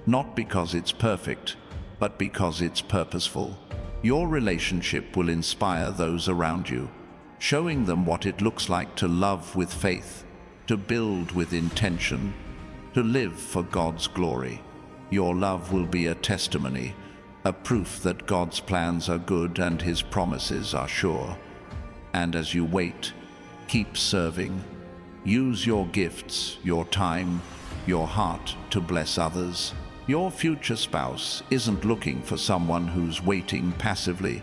S1: Not because it's perfect, but because it's purposeful. Your relationship will inspire those around you, showing them what it looks like to love with faith, to build with intention, to live for God's glory. Your love will be a testimony, a proof that God's plans are good and His promises are sure. And as you wait, keep serving. Use your gifts, your time, your heart to bless others. Your future spouse isn't looking for someone who's waiting passively.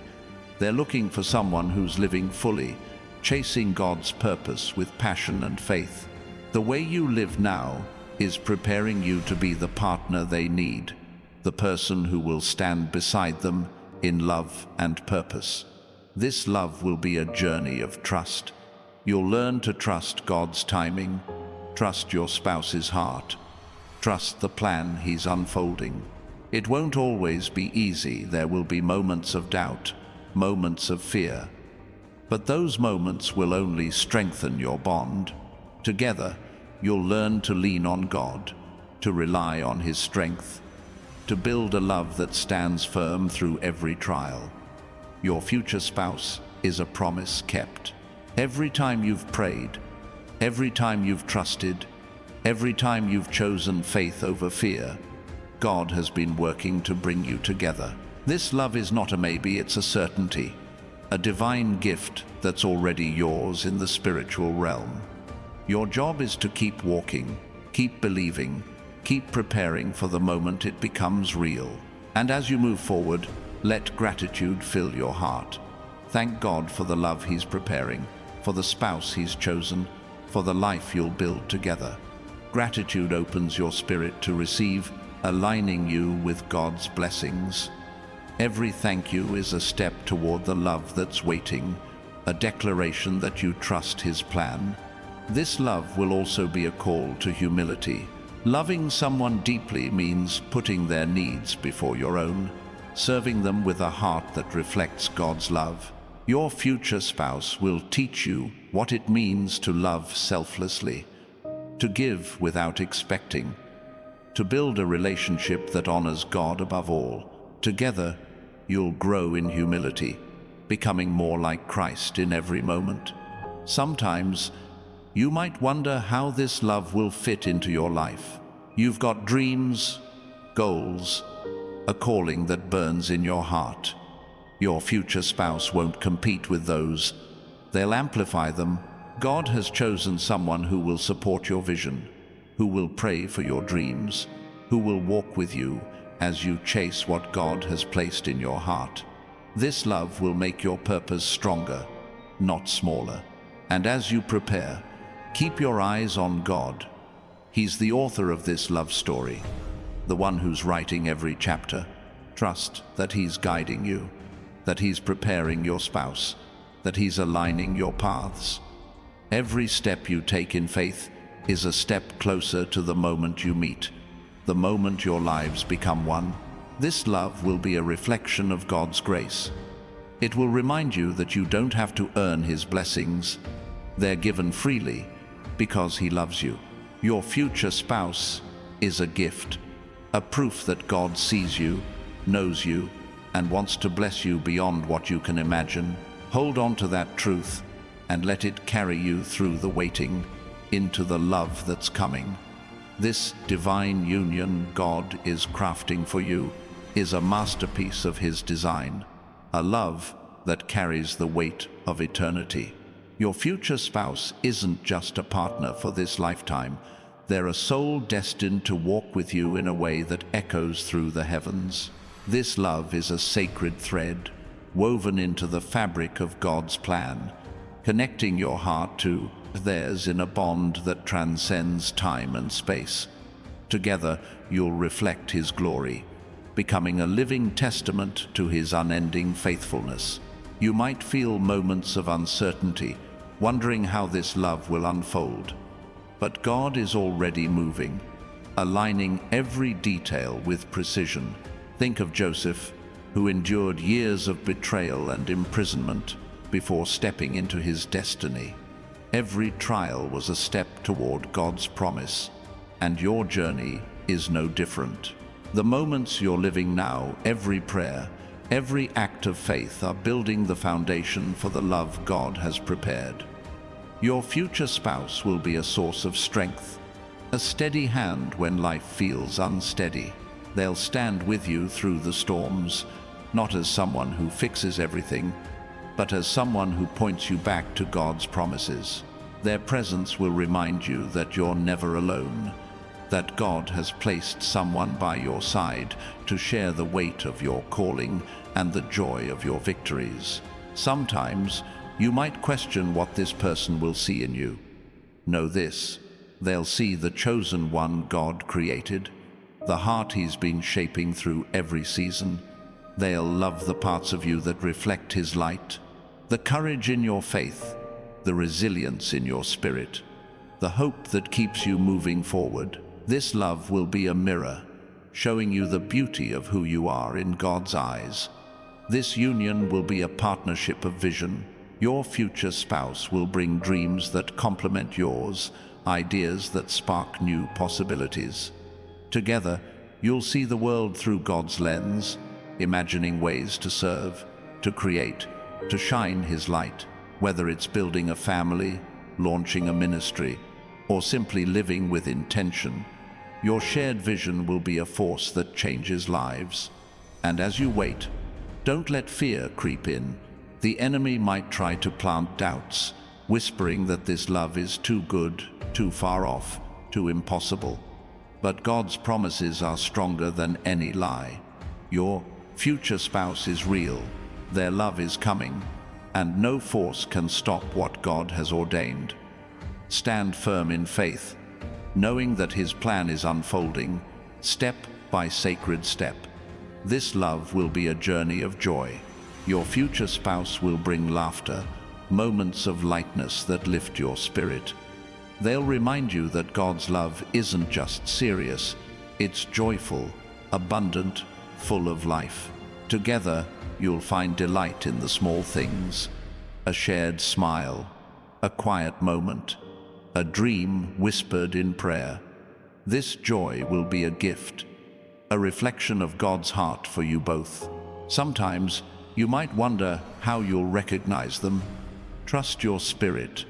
S1: They're looking for someone who's living fully, chasing God's purpose with passion and faith. The way you live now is preparing you to be the partner they need, the person who will stand beside them in love and purpose. This love will be a journey of trust. You'll learn to trust God's timing, trust your spouse's heart, trust the plan He's unfolding. It won't always be easy. There will be moments of doubt, moments of fear. But those moments will only strengthen your bond. Together, you'll learn to lean on God, to rely on His strength, to build a love that stands firm through every trial. Your future spouse is a promise kept. Every time you've prayed, every time you've trusted, every time you've chosen faith over fear, God has been working to bring you together. This love is not a maybe, it's a certainty, a divine gift that's already yours in the spiritual realm. Your job is to keep walking, keep believing, keep preparing for the moment it becomes real. And as you move forward, let gratitude fill your heart. Thank God for the love He's preparing, for the spouse He's chosen, for the life you'll build together. Gratitude opens your spirit to receive, aligning you with God's blessings. Every thank you is a step toward the love that's waiting, a declaration that you trust His plan. This love will also be a call to humility. Loving someone deeply means putting their needs before your own, serving them with a heart that reflects God's love. Your future spouse will teach you what it means to love selflessly, to give without expecting, to build a relationship that honors God above all. Together, you'll grow in humility, becoming more like Christ in every moment. Sometimes, you might wonder how this love will fit into your life. You've got dreams, goals, a calling that burns in your heart. Your future spouse won't compete with those. They'll amplify them. God has chosen someone who will support your vision, who will pray for your dreams, who will walk with you as you chase what God has placed in your heart. This love will make your purpose stronger, not smaller. And as you prepare, keep your eyes on God. He's the author of this love story, the one who's writing every chapter. Trust that He's guiding you, that He's preparing your spouse, that He's aligning your paths. Every step you take in faith is a step closer to the moment you meet, the moment your lives become one. This love will be a reflection of God's grace. It will remind you that you don't have to earn His blessings. They're given freely because He loves you. Your future spouse is a gift, a proof that God sees you, knows you, and wants to bless you beyond what you can imagine. Hold on to that truth and let it carry you through the waiting into the love that's coming. This divine union God is crafting for you is a masterpiece of His design, a love that carries the weight of eternity. Your future spouse isn't just a partner for this lifetime. They're a soul destined to walk with you in a way that echoes through the heavens. This love is a sacred thread, woven into the fabric of God's plan, connecting your heart to theirs in a bond that transcends time and space. Together, you'll reflect His glory, becoming a living testament to His unending faithfulness. You might feel moments of uncertainty, wondering how this love will unfold. But God is already moving, aligning every detail with precision. Think of Joseph, who endured years of betrayal and imprisonment before stepping into his destiny. Every trial was a step toward God's promise, and your journey is no different. The moments you're living now, every prayer, every act of faith are building the foundation for the love God has prepared. Your future spouse will be a source of strength, a steady hand when life feels unsteady. They'll stand with you through the storms, not as someone who fixes everything, but as someone who points you back to God's promises. Their presence will remind you that you're never alone, that God has placed someone by your side to share the weight of your calling and the joy of your victories. Sometimes you might question what this person will see in you. Know this: they'll see the chosen one God created, the heart He's been shaping through every season. They'll love the parts of you that reflect His light, the courage in your faith, the resilience in your spirit, the hope that keeps you moving forward. This love will be a mirror, showing you the beauty of who you are in God's eyes. This union will be a partnership of vision. Your future spouse will bring dreams that complement yours, ideas that spark new possibilities. Together, you'll see the world through God's lens, imagining ways to serve, to create, to shine His light. Whether it's building a family, launching a ministry, or simply living with intention, your shared vision will be a force that changes lives. And as you wait, don't let fear creep in. The enemy might try to plant doubts, whispering that this love is too good, too far off, too impossible. But God's promises are stronger than any lie. Your future spouse is real, their love is coming, and no force can stop what God has ordained. Stand firm in faith, knowing that His plan is unfolding, step by sacred step. This love will be a journey of joy. Your future spouse will bring laughter, moments of lightness that lift your spirit. They'll remind you that God's love isn't just serious, it's joyful, abundant, full of life. Together, you'll find delight in the small things: a shared smile, a quiet moment, a dream whispered in prayer. This joy will be a gift, a reflection of God's heart for you both. Sometimes you might wonder how you'll recognize them. Trust your spirit.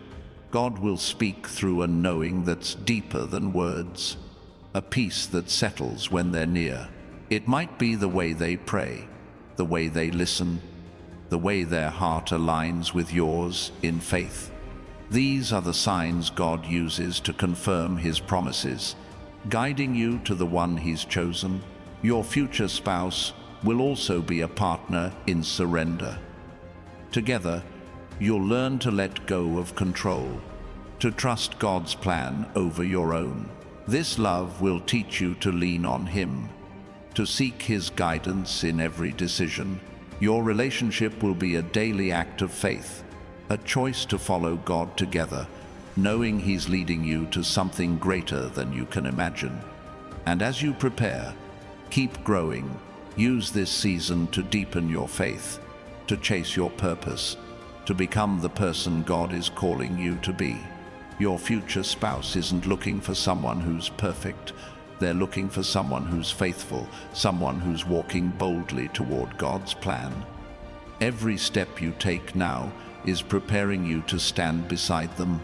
S1: God will speak through a knowing that's deeper than words, a peace that settles when they're near. It might be the way they pray, the way they listen, the way their heart aligns with yours in faith. These are the signs God uses to confirm His promises, guiding you to the one He's chosen. Your future spouse will also be a partner in surrender. Together, you'll learn to let go of control, to trust God's plan over your own. This love will teach you to lean on Him, to seek His guidance in every decision. Your relationship will be a daily act of faith, a choice to follow God together, knowing He's leading you to something greater than you can imagine. And as you prepare, keep growing. Use this season to deepen your faith, to chase your purpose, to become the person God is calling you to be. Your future spouse isn't looking for someone who's perfect. They're looking for someone who's faithful, someone who's walking boldly toward God's plan. Every step you take now is preparing you to stand beside them.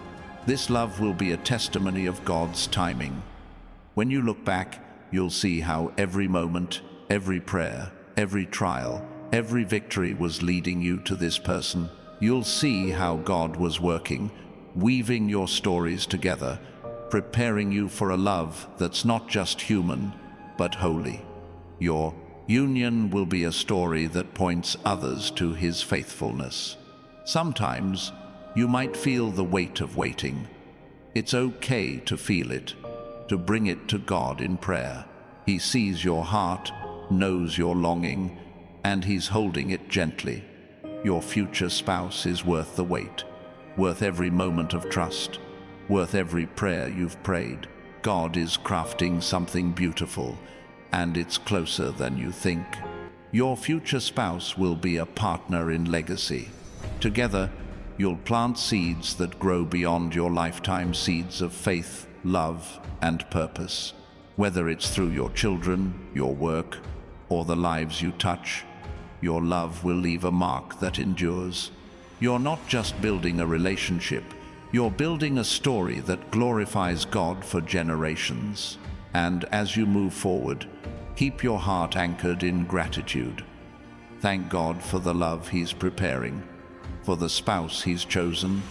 S1: This love will be a testimony of God's timing. When you look back, you'll see how every moment, every prayer, every trial, every victory was leading you to this person. You'll see how God was working, weaving your stories together, preparing you for a love that's not just human, but holy. Your union will be a story that points others to his faithfulness. Sometimes you might feel the weight of waiting. It's okay to feel it, to bring it to God in prayer. He sees your heart, knows your longing, and he's holding it gently. Your future spouse is worth the wait, worth every moment of trust, worth every prayer you've prayed. God is crafting something beautiful, and it's closer than you think. Your future spouse will be a partner in legacy. Together, you'll plant seeds that grow beyond your lifetime, seeds of faith, love, and purpose. Whether it's through your children, your work, or the lives you touch, your love will leave a mark that endures. You're not just building a relationship, you're building a story that glorifies God for generations. And as you move forward, keep your heart anchored in gratitude. Thank God for the love He's preparing, for the spouse He's chosen,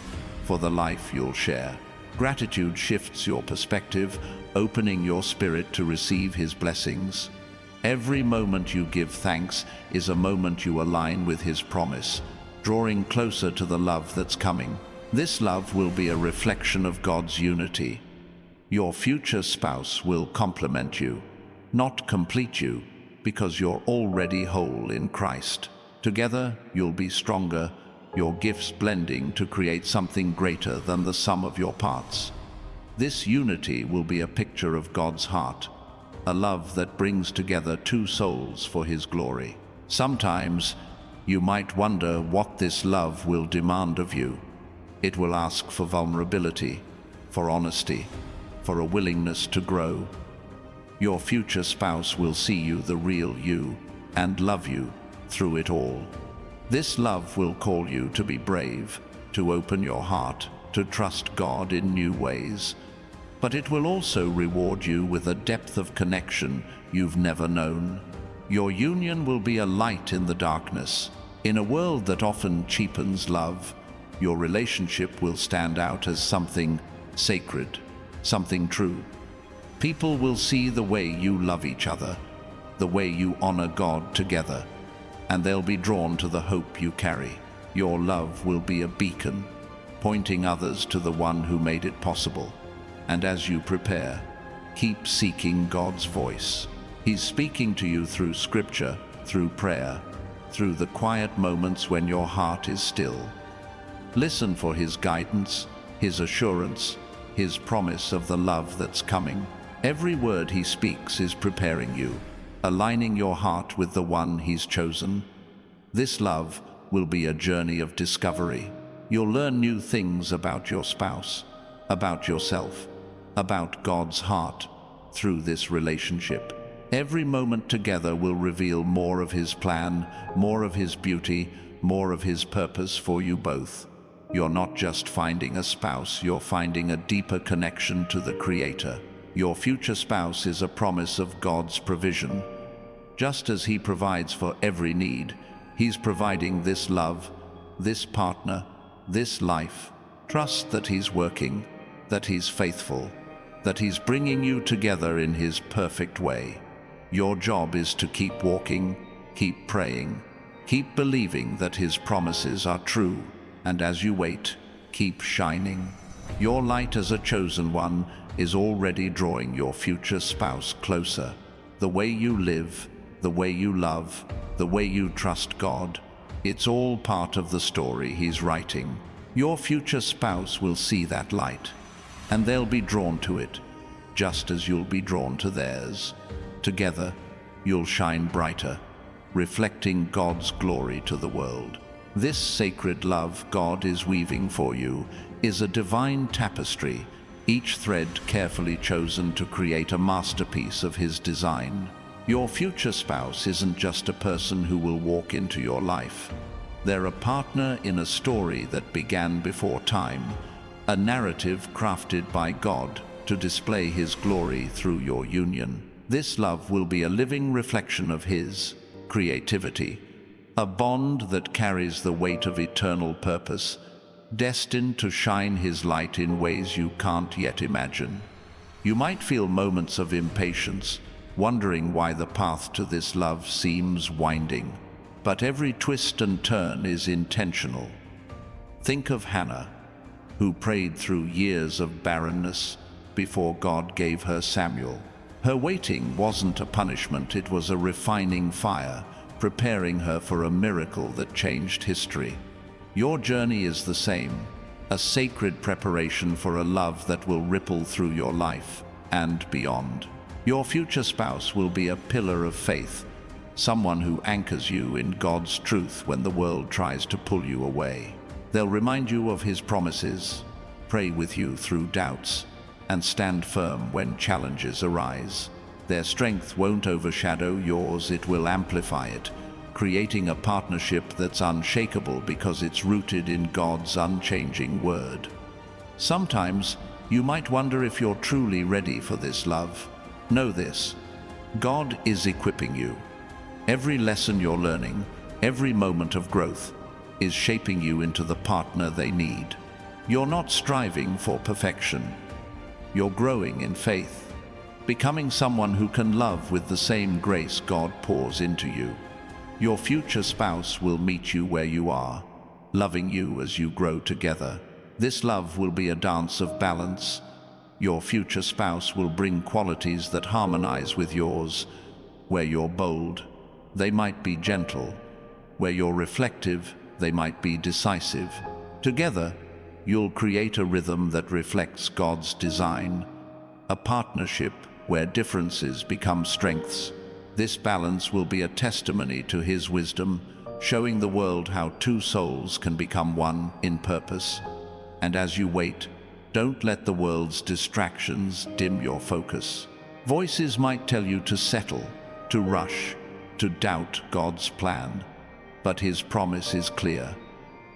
S1: for the life you'll share. Gratitude shifts your perspective, opening your spirit to receive His blessings. Every moment you give thanks is a moment you align with His promise, drawing closer to the love that's coming. This love will be a reflection of God's unity. Your future spouse will complement you, not complete you, because you're already whole in Christ. Together, you'll be stronger, your gifts blending to create something greater than the sum of your parts. This unity will be a picture of God's heart, a love that brings together two souls for His glory. Sometimes, you might wonder what this love will demand of you. It will ask for vulnerability, for honesty, for a willingness to grow. Your future spouse will see you the real you and love you through it all. This love will call you to be brave, to open your heart, to trust God in new ways. But it will also reward you with a depth of connection you've never known. Your union will be a light in the darkness. In a world that often cheapens love, your relationship will stand out as something sacred, something true. People will see the way you love each other, the way you honor God together, and they'll be drawn to the hope you carry. Your love will be a beacon, pointing others to the one who made it possible. And as you prepare, keep seeking God's voice. He's speaking to you through scripture, through prayer, through the quiet moments when your heart is still. Listen for His guidance, His assurance, His promise of the love that's coming. Every word He speaks is preparing you, aligning your heart with the one He's chosen. This love will be a journey of discovery. You'll learn new things about your spouse, about yourself, about God's heart through this relationship. Every moment together will reveal more of His plan, more of His beauty, more of His purpose for you both. You're not just finding a spouse, you're finding a deeper connection to the Creator. Your future spouse is a promise of God's provision. Just as He provides for every need, He's providing this love, this partner, this life. Trust that He's working, that He's faithful, that He's bringing you together in His perfect way. Your job is to keep walking, keep praying, keep believing that His promises are true. And as you wait, keep shining. Your light as a chosen one is already drawing your future spouse closer. The way you live, the way you love, the way you trust God, it's all part of the story He's writing. Your future spouse will see that light, and they'll be drawn to it, just as you'll be drawn to theirs. Together, you'll shine brighter, reflecting God's glory to the world. This sacred love God is weaving for you is a divine tapestry, each thread carefully chosen to create a masterpiece of His design. Your future spouse isn't just a person who will walk into your life. They're a partner in a story that began before time, a narrative crafted by God to display His glory through your union. This love will be a living reflection of His creativity, a bond that carries the weight of eternal purpose, destined to shine His light in ways you can't yet imagine. You might feel moments of impatience, wondering why the path to this love seems winding. But every twist and turn is intentional. Think of Hannah, who prayed through years of barrenness before God gave her Samuel. Her waiting wasn't a punishment, it was a refining fire, preparing her for a miracle that changed history. Your journey is the same, a sacred preparation for a love that will ripple through your life and beyond. Your future spouse will be a pillar of faith, someone who anchors you in God's truth when the world tries to pull you away. They'll remind you of His promises, pray with you through doubts, and stand firm when challenges arise. Their strength won't overshadow yours, it will amplify it, creating a partnership that's unshakable because it's rooted in God's unchanging word. Sometimes you might wonder if you're truly ready for this love. Know this: God is equipping you. Every lesson you're learning, every moment of growth, is shaping you into the partner they need. You're not striving for perfection. You're growing in faith, becoming someone who can love with the same grace God pours into you. Your future spouse will meet you where you are, loving you as you grow together. This love will be a dance of balance. Your future spouse will bring qualities that harmonize with yours. Where you're bold, they might be gentle. Where you're reflective, they might be decisive. Together, you'll create a rhythm that reflects God's design, a partnership where differences become strengths. This balance will be a testimony to His wisdom, showing the world how two souls can become one in purpose. And as you wait, don't let the world's distractions dim your focus. Voices might tell you to settle, to rush, to doubt God's plan. But His promise is clear.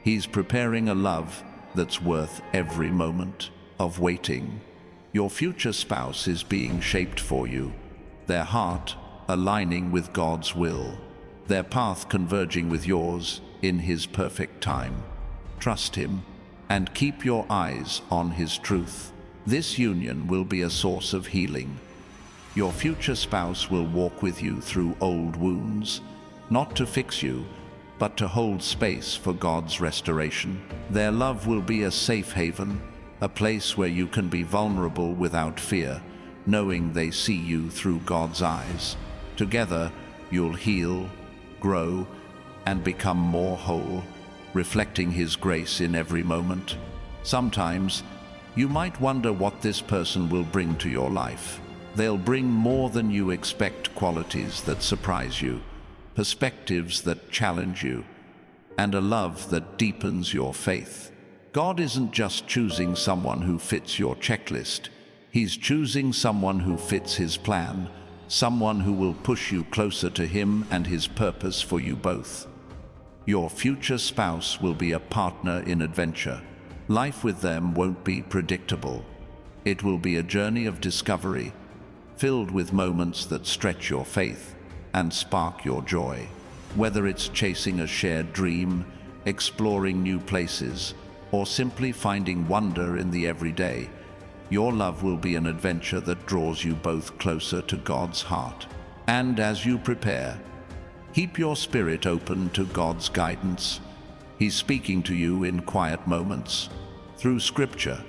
S1: He's preparing a love that's worth every moment of waiting. Your future spouse is being shaped for you, their heart aligning with God's will, their path converging with yours in His perfect time. Trust Him and keep your eyes on His truth. This union will be a source of healing. Your future spouse will walk with you through old wounds, not to fix you, but to hold space for God's restoration. Their love will be a safe haven, a place where you can be vulnerable without fear, knowing they see you through God's eyes. Together, you'll heal, grow, and become more whole, reflecting His grace in every moment. Sometimes, you might wonder what this person will bring to your life. They'll bring more than you expect, qualities that surprise you, perspectives that challenge you, and a love that deepens your faith. God isn't just choosing someone who fits your checklist. He's choosing someone who fits His plan, someone who will push you closer to Him and His purpose for you both. Your future spouse will be a partner in adventure. Life with them won't be predictable. It will be a journey of discovery, filled with moments that stretch your faith and spark your joy. Whether it's chasing a shared dream, exploring new places, or simply finding wonder in the everyday, your love will be an adventure that draws you both closer to God's heart. And as you prepare, keep your spirit open to God's guidance. He's speaking to you in quiet moments, through Scripture,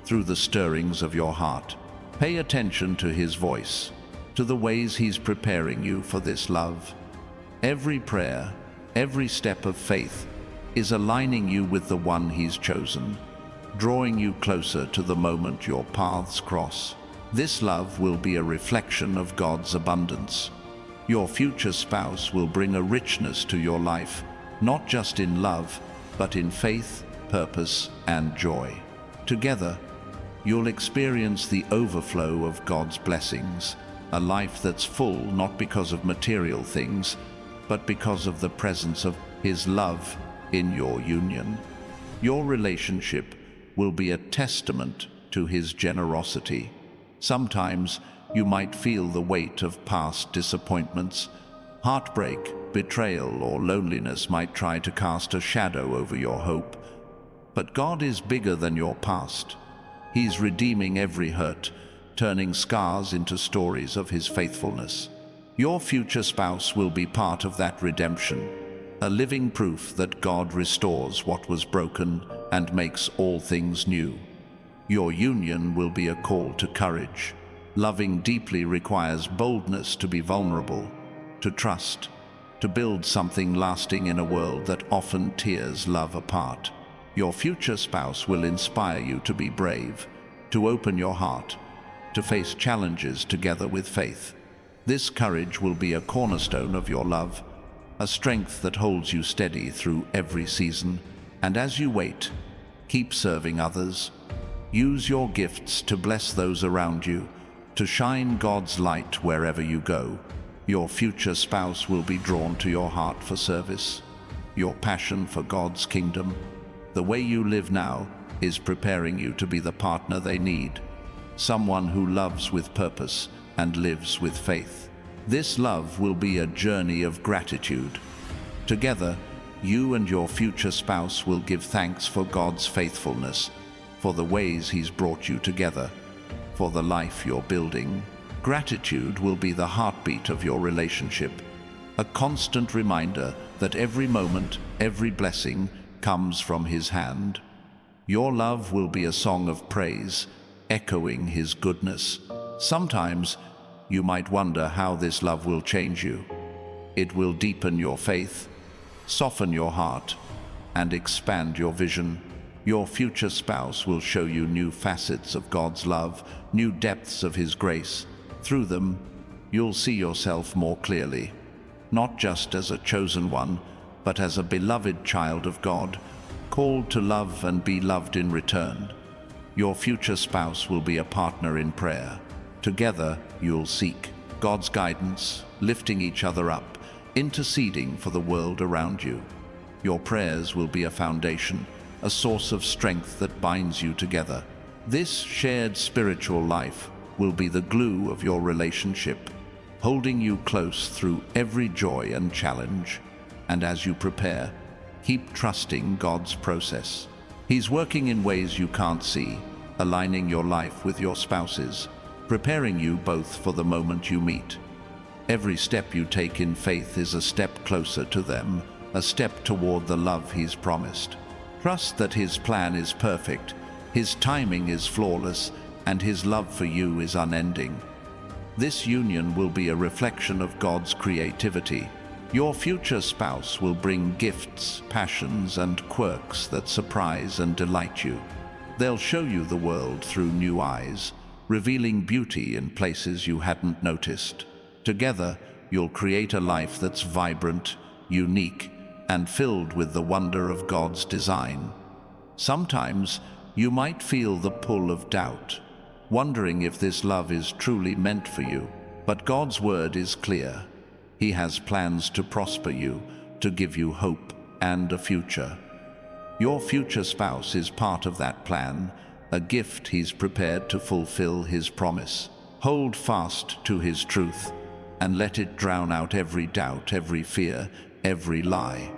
S1: through the stirrings of your heart. Pay attention to His voice, to the ways He's preparing you for this love. Every prayer, every step of faith is aligning you with the one He's chosen, drawing you closer to the moment your paths cross. This love will be a reflection of God's abundance. Your future spouse will bring a richness to your life, not just in love, but in faith, purpose, and joy. Together, you'll experience the overflow of God's blessings, a life that's full not because of material things, but because of the presence of His love in your union. Your relationship will be a testament to His generosity. Sometimes you might feel the weight of past disappointments. Heartbreak, betrayal, or loneliness might try to cast a shadow over your hope. But God is bigger than your past. He's redeeming every hurt, turning scars into stories of his faithfulness. Your future spouse will be part of that redemption, a living proof that God restores what was broken and makes all things new. Your union will be a call to courage. Loving deeply requires boldness to be vulnerable, to trust, to build something lasting in a world that often tears love apart. Your future spouse will inspire you to be brave, to open your heart, to face challenges together with faith. This courage will be a cornerstone of your love, a strength that holds you steady through every season. And as you wait, keep serving others. Use your gifts to bless those around you, to shine God's light wherever you go. Your future spouse will be drawn to your heart for service, your passion for God's kingdom. The way you live now is preparing you to be the partner they need, someone who loves with purpose and lives with faith. This love will be a journey of gratitude. Together, you and your future spouse will give thanks for God's faithfulness, for the ways He's brought you together, for the life you're building. Gratitude will be the heartbeat of your relationship, a constant reminder that every moment, every blessing comes from His hand. Your love will be a song of praise, echoing His goodness. Sometimes you might wonder how this love will change you. It will deepen your faith, soften your heart, and expand your vision. Your future spouse will show you new facets of God's love, new depths of His grace. Through them, you'll see yourself more clearly, not just as a chosen one, but as a beloved child of God, called to love and be loved in return. Your future spouse will be a partner in prayer. Together, you'll seek God's guidance, lifting each other up, interceding for the world around you. Your prayers will be a foundation, a source of strength that binds you together. This shared spiritual life will be the glue of your relationship, holding you close through every joy and challenge. And as you prepare, keep trusting God's process. He's working in ways you can't see, aligning your life with your spouse's, preparing you both for the moment you meet. Every step you take in faith is a step closer to them, a step toward the love He's promised. Trust that His plan is perfect, His timing is flawless, and His love for you is unending. This union will be a reflection of God's creativity. Your future spouse will bring gifts, passions, and quirks that surprise and delight you. They'll show you the world through new eyes, revealing beauty in places you hadn't noticed. Together, you'll create a life that's vibrant, unique, and filled with the wonder of God's design. Sometimes, you might feel the pull of doubt, wondering if this love is truly meant for you. But God's word is clear. He has plans to prosper you, to give you hope and a future. Your future spouse is part of that plan, a gift He's prepared to fulfill His promise. Hold fast to His truth, and let it drown out every doubt, every fear, every lie.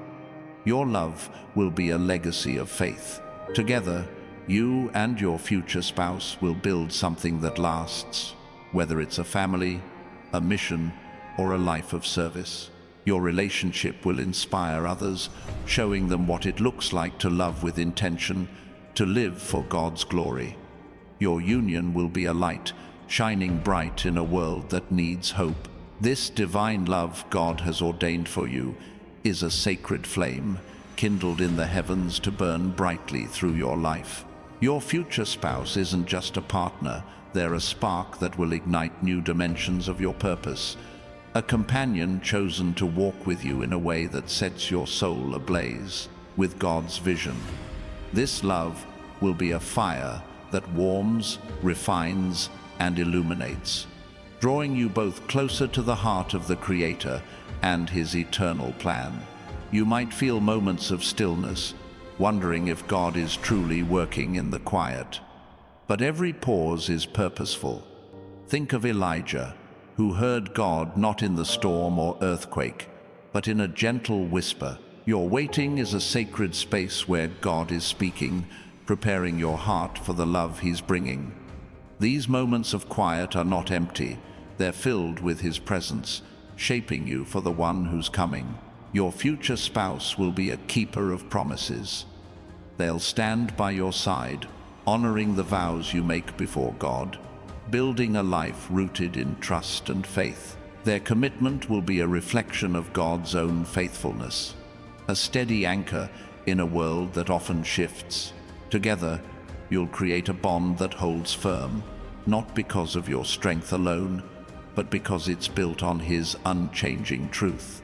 S1: Your love will be a legacy of faith. Together, you and your future spouse will build something that lasts, whether it's a family, a mission, or a life of service. Your relationship will inspire others, showing them what it looks like to love with intention, to live for God's glory. Your union will be a light, shining bright in a world that needs hope. This divine love God has ordained for you is a sacred flame, kindled in the heavens to burn brightly through your life. Your future spouse isn't just a partner, they're a spark that will ignite new dimensions of your purpose, a companion chosen to walk with you in a way that sets your soul ablaze with God's vision. This love will be a fire that warms, refines, and illuminates, drawing you both closer to the heart of the Creator and His eternal plan. You might feel moments of stillness, wondering if God is truly working in the quiet. But every pause is purposeful. Think of Elijah, who heard God not in the storm or earthquake, but in a gentle whisper. Your waiting is a sacred space where God is speaking, preparing your heart for the love He's bringing. These moments of quiet are not empty. They're filled with His presence, shaping you for the one who's coming. Your future spouse will be a keeper of promises. They'll stand by your side, honoring the vows you make before God, building a life rooted in trust and faith. Their commitment will be a reflection of God's own faithfulness, a steady anchor in a world that often shifts. Together, you'll create a bond that holds firm, not because of your strength alone, but because it's built on His unchanging truth.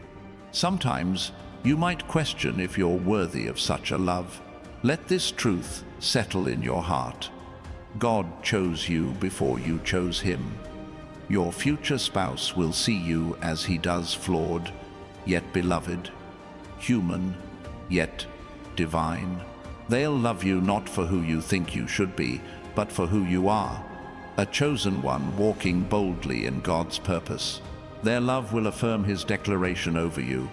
S1: Sometimes, you might question if you're worthy of such a love. Let this truth settle in your heart. God chose you before you chose Him. Your future spouse will see you as He does, flawed, yet beloved, human, yet divine. They'll love you not for who you think you should be, but for who you are, a chosen one walking boldly in God's purpose. Their love will affirm His declaration over you.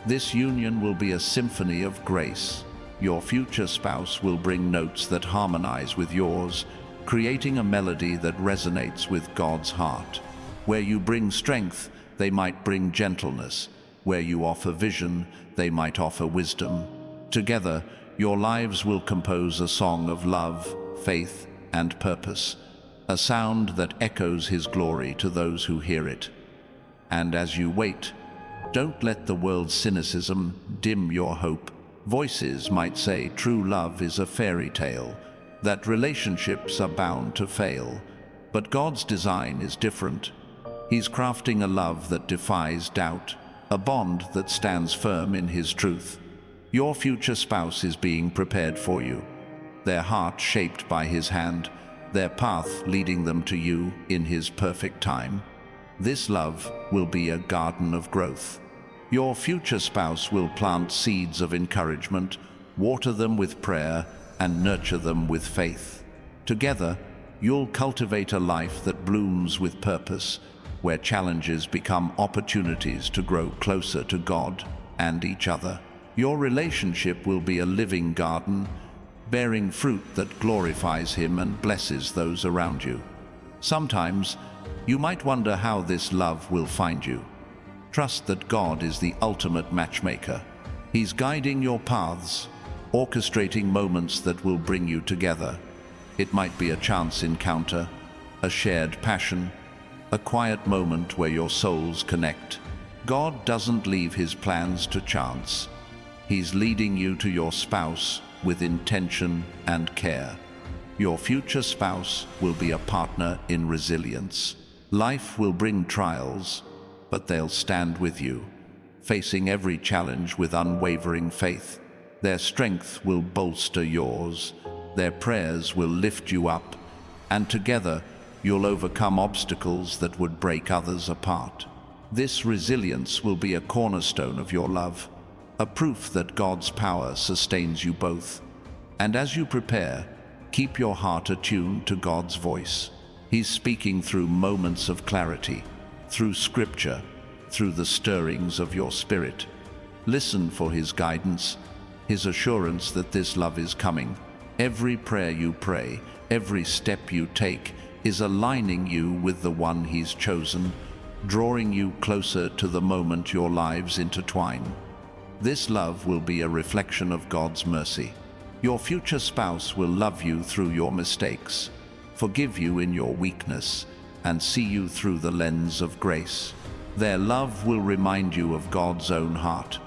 S1: This union will be a symphony of grace. Your future spouse will bring notes that harmonize with yours, creating a melody that resonates with God's heart. Where you bring strength, they might bring gentleness. Where you offer vision, they might offer wisdom. Together, your lives will compose a song of love, faith, and purpose, a sound that echoes His glory to those who hear it. And as you wait, don't let the world's cynicism dim your hope. Voices might say true love is a fairy tale, that relationships are bound to fail. But God's design is different. He's crafting a love that defies doubt, a bond that stands firm in His truth. Your future spouse is being prepared for you, their heart shaped by His hand, their path leading them to you in His perfect time. This love will be a garden of growth. Your future spouse will plant seeds of encouragement, water them with prayer, and nurture them with faith. Together, you'll cultivate a life that blooms with purpose, where challenges become opportunities to grow closer to God and each other. Your relationship will be a living garden, bearing fruit that glorifies Him and blesses those around you. Sometimes, you might wonder how this love will find you. Trust that God is the ultimate matchmaker. He's guiding your paths, orchestrating moments that will bring you together. It might be a chance encounter, a shared passion, a quiet moment where your souls connect. God doesn't leave His plans to chance. He's leading you to your spouse with intention and care. Your future spouse will be a partner in resilience. Life will bring trials, but they'll stand with you, facing every challenge with unwavering faith. Their strength will bolster yours, their prayers will lift you up, and together you'll overcome obstacles that would break others apart. This resilience will be a cornerstone of your love, a proof that God's power sustains you both. And as you prepare, keep your heart attuned to God's voice. He's speaking through moments of clarity, through Scripture, through the stirrings of your spirit. Listen for His guidance, His assurance that this love is coming. Every prayer you pray, every step you take, is aligning you with the one He's chosen, drawing you closer to the moment your lives intertwine. This love will be a reflection of God's mercy. Your future spouse will love you through your mistakes, forgive you in your weakness, and see you through the lens of grace. Their love will remind you of God's own heart,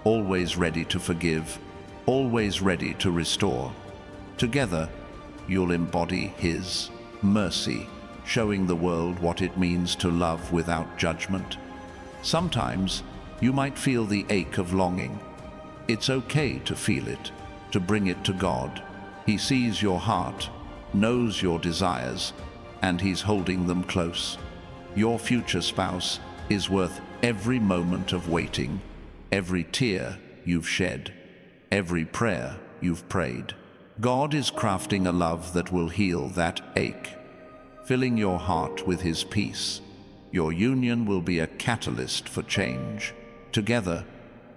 S1: always ready to forgive, always ready to restore. Together, you'll embody His mercy, showing the world what it means to love without judgment. Sometimes, you might feel the ache of longing. It's okay to feel it, to bring it to God. He sees your heart, knows your desires, and He's holding them close. Your future spouse is worth every moment of waiting, every tear you've shed, every prayer you've prayed. God is crafting a love that will heal that ache, filling your heart with His peace. Your union will be a catalyst for change. Together,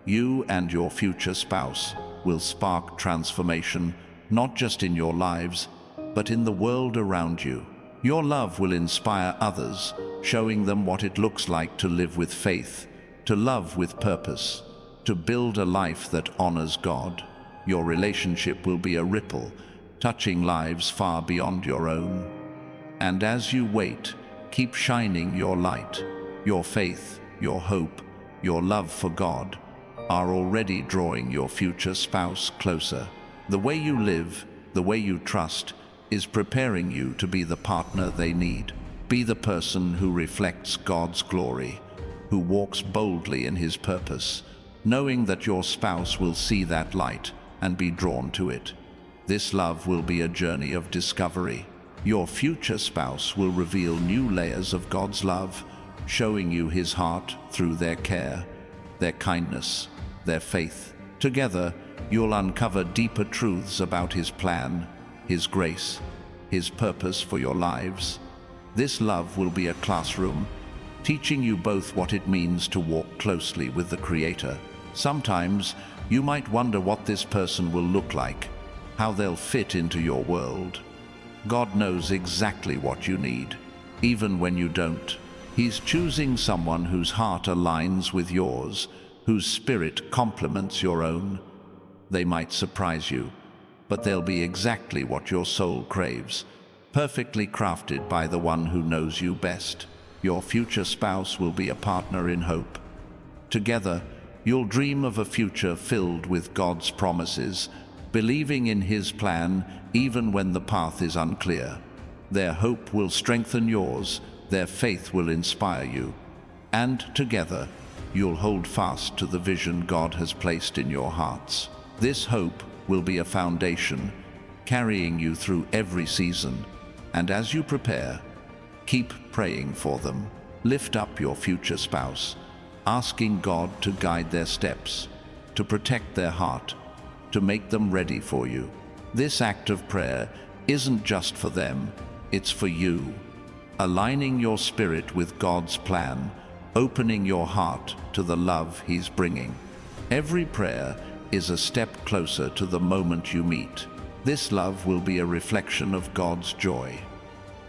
S1: you and your future spouse will spark transformation, not just in your lives, but in the world around you. Your love will inspire others, showing them what it looks like to live with faith, to love with purpose, to build a life that honors God. Your relationship will be a ripple, touching lives far beyond your own. And as you wait, keep shining your light. Your faith, your hope, your love for God are already drawing your future spouse closer. The way you live, the way you trust, is preparing you to be the partner they need. Be the person who reflects God's glory, who walks boldly in His purpose, knowing that your spouse will see that light and be drawn to it. This love will be a journey of discovery. Your future spouse will reveal new layers of God's love, showing you His heart through their care, their kindness, their faith. Together, you'll uncover deeper truths about His plan, His grace, His purpose for your lives. This love will be a classroom, teaching you both what it means to walk closely with the Creator. Sometimes, you might wonder what this person will look like, how they'll fit into your world. God knows exactly what you need, even when you don't. He's choosing someone whose heart aligns with yours, whose spirit complements your own. They might surprise you, but they'll be exactly what your soul craves, perfectly crafted by the one who knows you best. Your future spouse will be a partner in hope. Together, you'll dream of a future filled with God's promises, believing in His plan even when the path is unclear. Their hope will strengthen yours, their faith will inspire you, and together, you'll hold fast to the vision God has placed in your hearts. This hope will be a foundation, carrying you through every season, and as you prepare, keep praying for them. Lift up your future spouse, asking God to guide their steps, to protect their heart, to make them ready for you. This act of prayer isn't just for them, it's for you, aligning your spirit with God's plan, opening your heart to the love He's bringing. Every prayer is a step closer to the moment you meet. This love will be a reflection of God's joy.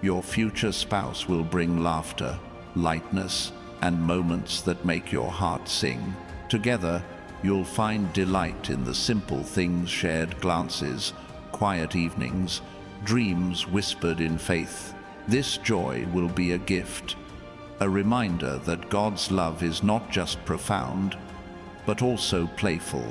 S1: Your future spouse will bring laughter, lightness, and moments that make your heart sing. Together, you'll find delight in the simple things, shared glances, quiet evenings, dreams whispered in faith. This joy will be a gift, a reminder that God's love is not just profound, but also playful,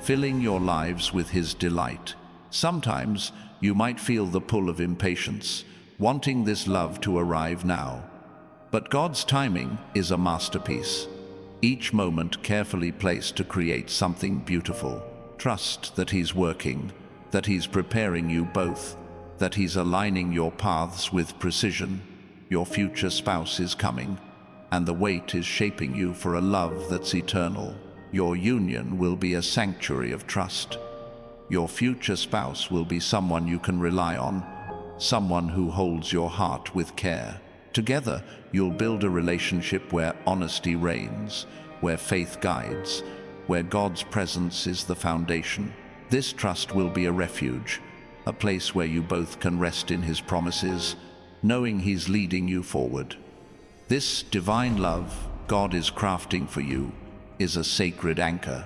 S1: filling your lives with His delight. Sometimes you might feel the pull of impatience, wanting this love to arrive now. But God's timing is a masterpiece, each moment carefully placed to create something beautiful. Trust that He's working, that He's preparing you both, that He's aligning your paths with precision. Your future spouse is coming, and the wait is shaping you for a love that's eternal. Your union will be a sanctuary of trust. Your future spouse will be someone you can rely on, someone who holds your heart with care. Together, you'll build a relationship where honesty reigns, where faith guides, where God's presence is the foundation. This trust will be a refuge, a place where you both can rest in His promises, knowing He's leading you forward. This divine love God is crafting for you is a sacred anchor,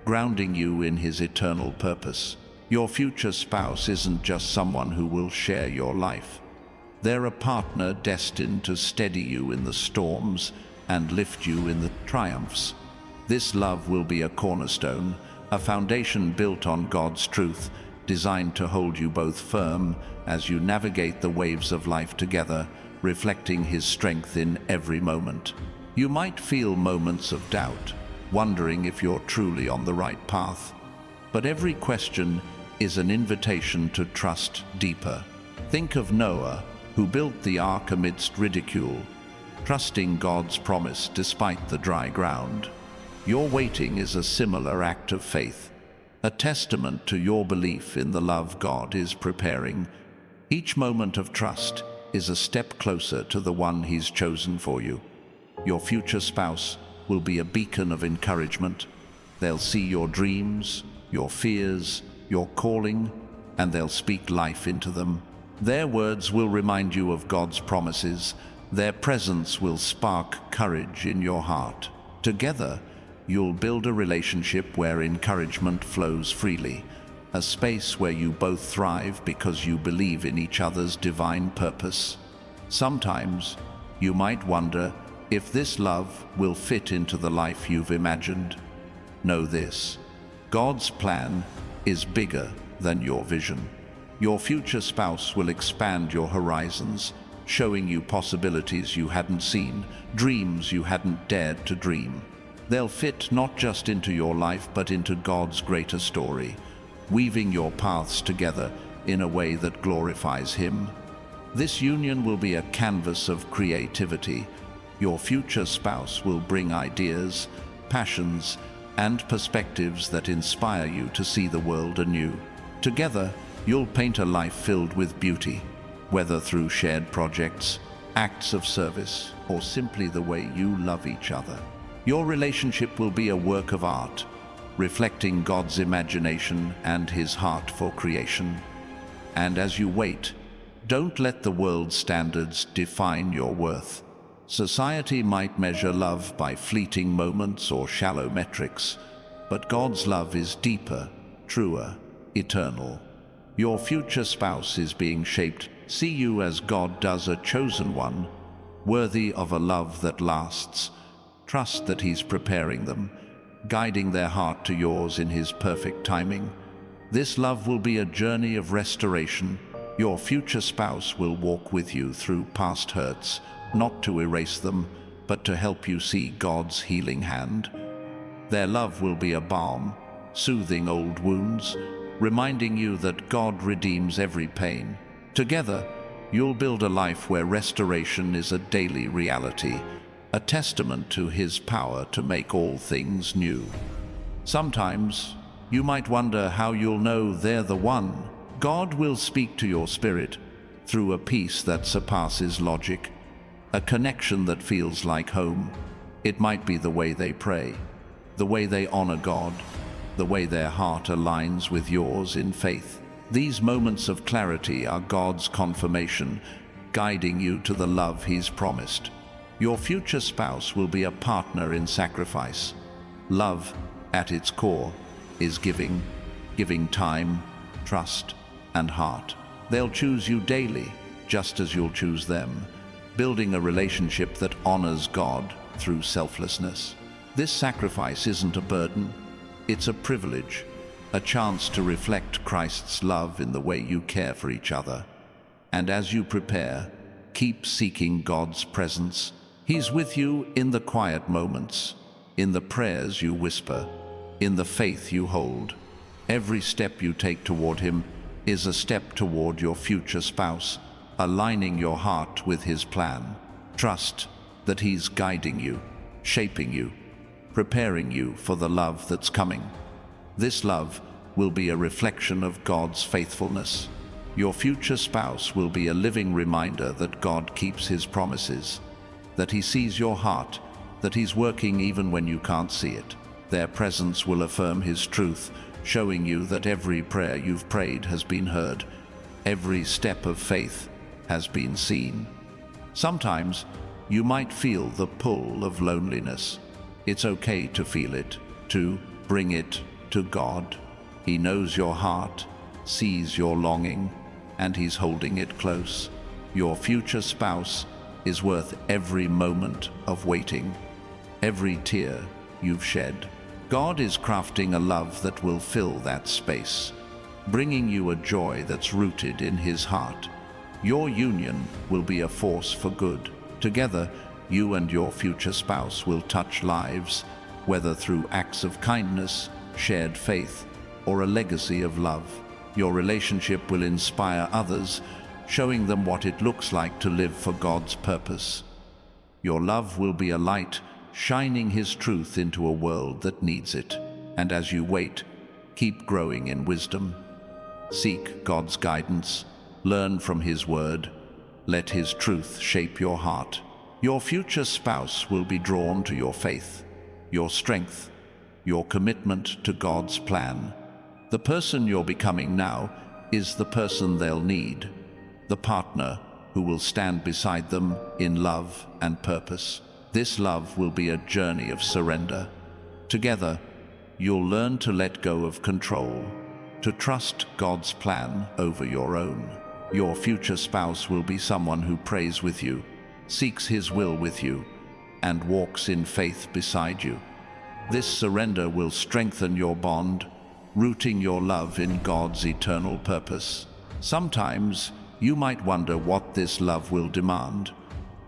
S1: grounding you in His eternal purpose. Your future spouse isn't just someone who will share your life. They're a partner destined to steady you in the storms and lift you in the triumphs. This love will be a cornerstone, a foundation built on God's truth, designed to hold you both firm as you navigate the waves of life together, reflecting His strength in every moment. You might feel moments of doubt, wondering if you're truly on the right path. But every question is an invitation to trust deeper. Think of Noah, who built the ark amidst ridicule, trusting God's promise despite the dry ground. Your waiting is a similar act of faith, a testament to your belief in the love God is preparing. Each moment of trust is a step closer to the one He's chosen for you. Your future spouse will be a beacon of encouragement. They'll see your dreams, your fears, your calling, and they'll speak life into them. Their words will remind you of God's promises. Their presence will spark courage in your heart. Together, you'll build a relationship where encouragement flows freely, a space where you both thrive because you believe in each other's divine purpose. Sometimes, you might wonder if this love will fit into the life you've imagined. Know this: God's plan is bigger than your vision. Your future spouse will expand your horizons, showing you possibilities you hadn't seen, dreams you hadn't dared to dream. They'll fit not just into your life but into God's greater story, weaving your paths together in a way that glorifies Him. This union will be a canvas of creativity. Your future spouse will bring ideas, passions, and perspectives that inspire you to see the world anew. Together, you'll paint a life filled with beauty, whether through shared projects, acts of service, or simply the way you love each other. Your relationship will be a work of art, reflecting God's imagination and His heart for creation. And as you wait, don't let the world's standards define your worth. Society might measure love by fleeting moments or shallow metrics, but God's love is deeper, truer, eternal. Your future spouse is being shaped. See you as God does, a chosen one, worthy of a love that lasts. Trust that He's preparing them, guiding their heart to yours in His perfect timing. This love will be a journey of restoration. Your future spouse will walk with you through past hurts, not to erase them, but to help you see God's healing hand. Their love will be a balm, soothing old wounds, reminding you that God redeems every pain. Together, you'll build a life where restoration is a daily reality, a testament to His power to make all things new. Sometimes, you might wonder how you'll know they're the one. God will speak to your spirit through a peace that surpasses logic, a connection that feels like home. It might be the way they pray, the way they honor God, the way their heart aligns with yours in faith. These moments of clarity are God's confirmation, guiding you to the love He's promised. Your future spouse will be a partner in sacrifice. Love, at its core, is giving time, trust, and heart. They'll choose you daily, just as you'll choose them, building a relationship that honors God through selflessness. This sacrifice isn't a burden, it's a privilege, a chance to reflect Christ's love in the way you care for each other. And as you prepare, keep seeking God's presence. He's with you in the quiet moments, in the prayers you whisper, in the faith you hold. Every step you take toward Him is a step toward your future spouse, aligning your heart with His plan. Trust that He's guiding you, shaping you, preparing you for the love that's coming. This love will be a reflection of God's faithfulness. Your future spouse will be a living reminder that God keeps His promises, that He sees your heart, that He's working even when you can't see it. Their presence will affirm His truth, showing you that every prayer you've prayed has been heard, every step of faith has been seen. Sometimes you might feel the pull of loneliness. It's okay to feel it, to bring it to God. He knows your heart, sees your longing, and He's holding it close. Your future spouse is worth every moment of waiting, every tear you've shed. God is crafting a love that will fill that space, bringing you a joy that's rooted in His heart. Your union will be a force for good. Together, you and your future spouse will touch lives, whether through acts of kindness, shared faith, or a legacy of love. Your relationship will inspire others, showing them what it looks like to live for God's purpose. Your love will be a light, shining His truth into a world that needs it. And as you wait, keep growing in wisdom. Seek God's guidance, learn from His word, let His truth shape your heart. Your future spouse will be drawn to your faith, your strength, your commitment to God's plan. The person you're becoming now is the person they'll need. the partner who will stand beside them in love and purpose. This love will be a journey of surrender. Together, you'll learn to let go of control, to trust God's plan over your own. Your future spouse will be someone who prays with you, seeks His will with you, and walks in faith beside you. This surrender will strengthen your bond, rooting your love in God's eternal purpose. Sometimes you might wonder what this love will demand.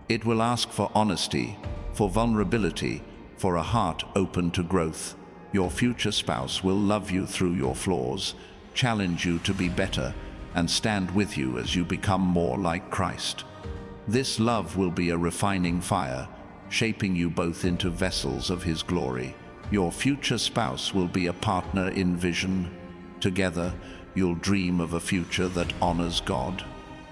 S1: It will ask for honesty, for vulnerability, for a heart open to growth. Your future spouse will love you through your flaws, challenge you to be better, and stand with you as you become more like Christ. This love will be a refining fire, shaping you both into vessels of His glory. Your future spouse will be a partner in vision. Together, you'll dream of a future that honors God.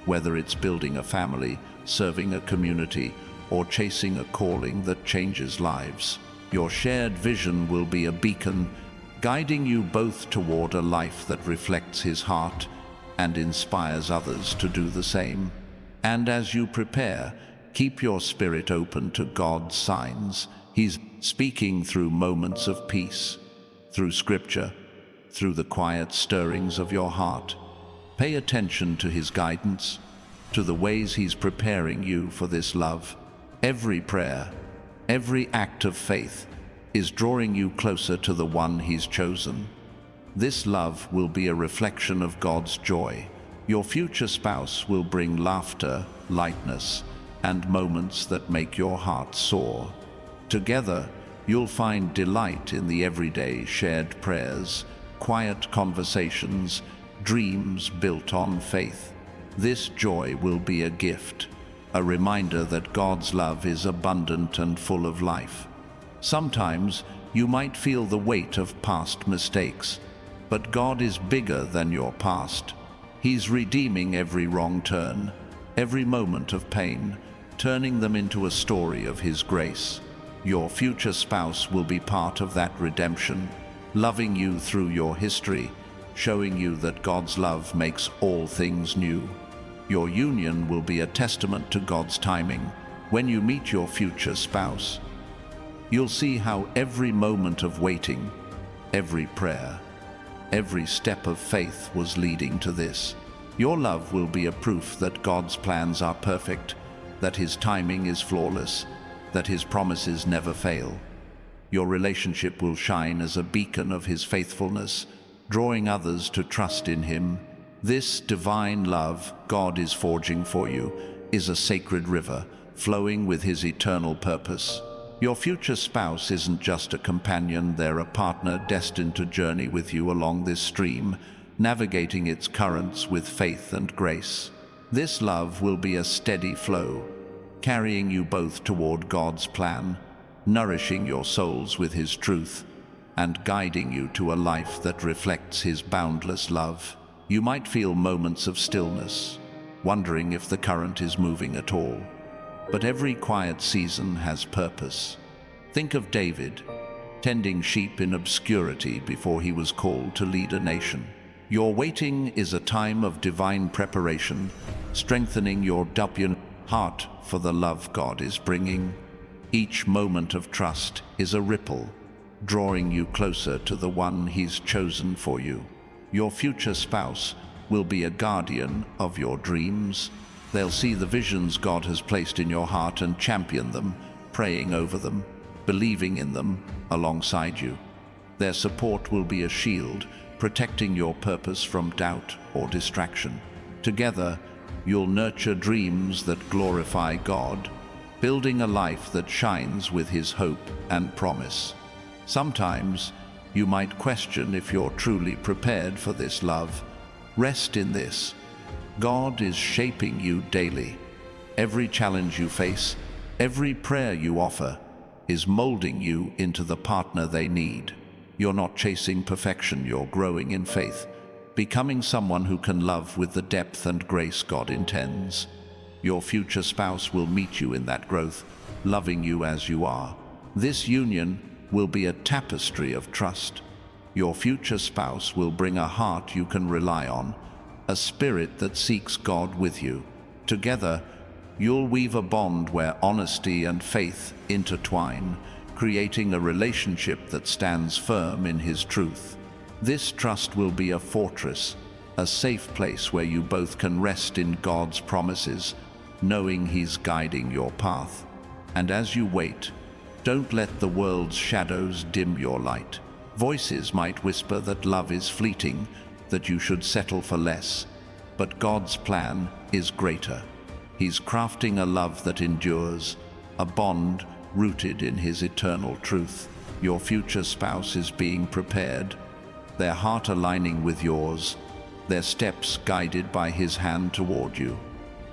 S1: Whether it's building a family, serving a community, or chasing a calling that changes lives, your shared vision will be a beacon, guiding you both toward a life that reflects His heart and inspires others to do the same. And as you prepare, keep your spirit open to God's signs. He's speaking through moments of peace, through Scripture, through the quiet stirrings of your heart. Pay attention to His guidance, to the ways He's preparing you for this love. Every prayer, every act of faith is drawing you closer to the one He's chosen. This love will be a reflection of God's joy. Your future spouse will bring laughter, lightness, and moments that make your heart soar. Together, you'll find delight in the everyday shared prayers, quiet conversations, dreams built on faith. This joy will be a gift, a reminder that God's love is abundant and full of life. Sometimes you might feel the weight of past mistakes, but God is bigger than your past. He's redeeming every wrong turn, every moment of pain, turning them into a story of His grace. Your future spouse will be part of that redemption, loving you through your history, showing you that God's love makes all things new. Your union will be a testament to God's timing. When you meet your future spouse, you'll see how every moment of waiting, every prayer, every step of faith was leading to this. Your love will be a proof that God's plans are perfect, that His timing is flawless, that His promises never fail. Your relationship will shine as a beacon of His faithfulness, drawing others to trust in Him. This divine love God is forging for you is a sacred river, flowing with His eternal purpose. Your future spouse isn't just a companion, they're a partner destined to journey with you along this stream, navigating its currents with faith and grace. This love will be a steady flow, carrying you both toward God's plan, nourishing your souls with His truth, and guiding you to a life that reflects His boundless love. You might feel moments of stillness, wondering if the current is moving at all. But every quiet season has purpose. Think of David, tending sheep in obscurity before he was called to lead a nation. Your waiting is a time of divine preparation, strengthening your heart for the love God is bringing. Each moment of trust is a ripple, drawing you closer to the one He's chosen for you. Your future spouse will be a guardian of your dreams. They'll see the visions God has placed in your heart and champion them, praying over them, believing in them alongside you. Their support will be a shield, protecting your purpose from doubt or distraction. Together, you'll nurture dreams that glorify God, building a life that shines with His hope and promise. Sometimes, you might question if you're truly prepared for this love. Rest in this. God is shaping you daily. Every challenge you face, every prayer you offer, is molding you into the partner they need. You're not chasing perfection, you're growing in faith, becoming someone who can love with the depth and grace God intends. Your future spouse will meet you in that growth, loving you as you are. This union will be a tapestry of trust. Your future spouse will bring a heart you can rely on, a spirit that seeks God with you. Together, you'll weave a bond where honesty and faith intertwine, creating a relationship that stands firm in His truth. This trust will be a fortress, a safe place where you both can rest in God's promises, knowing He's guiding your path. And as you wait, don't let the world's shadows dim your light. Voices might whisper that love is fleeting, that you should settle for less. But God's plan is greater. He's crafting a love that endures, a bond rooted in His eternal truth. Your future spouse is being prepared, their heart aligning with yours, their steps guided by His hand toward you.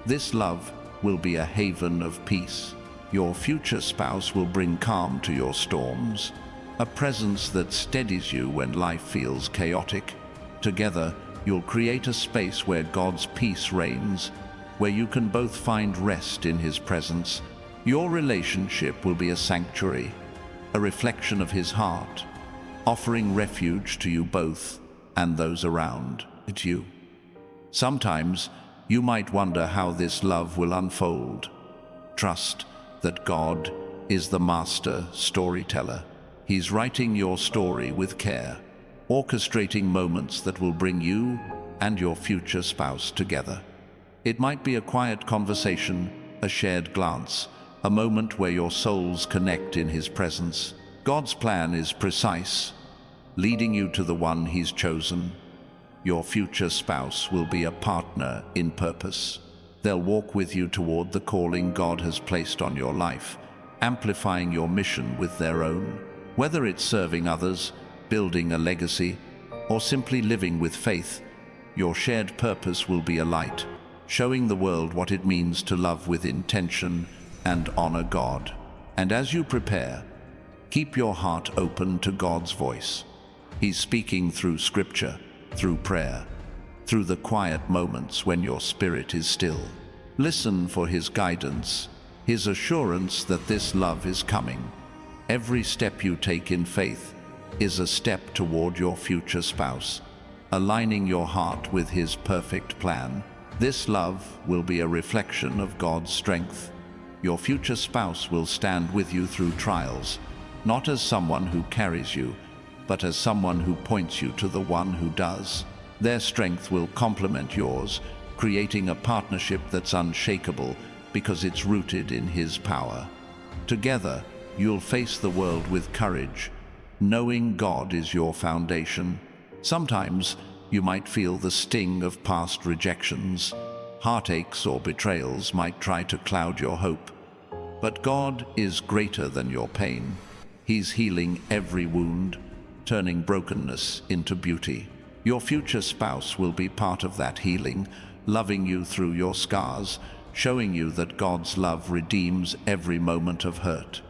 S1: This love will be a haven of peace. Your future spouse will bring calm to your storms, a presence that steadies you when life feels chaotic. Together, you'll create a space where God's peace reigns, where you can both find rest in His presence. Your relationship will be a sanctuary, a reflection of His heart, offering refuge to you both and those around you. Sometimes you might wonder how this love will unfold. Trust that God is the master storyteller. He's writing your story with care, orchestrating moments that will bring you and your future spouse together. It might be a quiet conversation, a shared glance, a moment where your souls connect in His presence. God's plan is precise, leading you to the one He's chosen. Your future spouse will be a partner in purpose. They'll walk with you toward the calling God has placed on your life, amplifying your mission with their own. Whether it's serving others, building a legacy, or simply living with faith, your shared purpose will be a light, showing the world what it means to love with intention and honor God. And as you prepare, keep your heart open to God's voice. He's speaking through Scripture, through prayer, through the quiet moments when your spirit is still. Listen for His guidance, His assurance that this love is coming. Every step you take in faith is a step toward your future spouse, aligning your heart with His perfect plan. This love will be a reflection of God's strength. Your future spouse will stand with you through trials, not as someone who carries you, but as someone who points you to the one who does. Their strength will complement yours, creating a partnership that's unshakable because it's rooted in His power. Together, you'll face the world with courage, knowing God is your foundation. Sometimes you might feel the sting of past rejections. Heartaches or betrayals might try to cloud your hope. But God is greater than your pain. He's healing every wound, turning brokenness into beauty. Your future spouse will be part of that healing, loving you through your scars, showing you that God's love redeems every moment of hurt.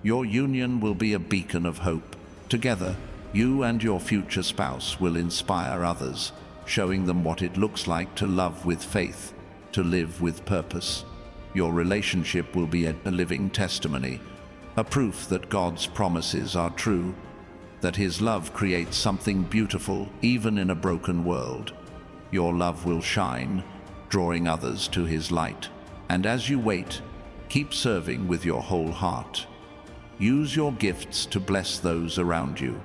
S1: Your union will be a beacon of hope. Together, you and your future spouse will inspire others, showing them what it looks like to love with faith, to live with purpose. Your relationship will be a living testimony, a proof that God's promises are true, that His love creates something beautiful even in a broken world. Your love will shine, drawing others to His light. And as you wait, keep serving with your whole heart. Use your gifts to bless those around you,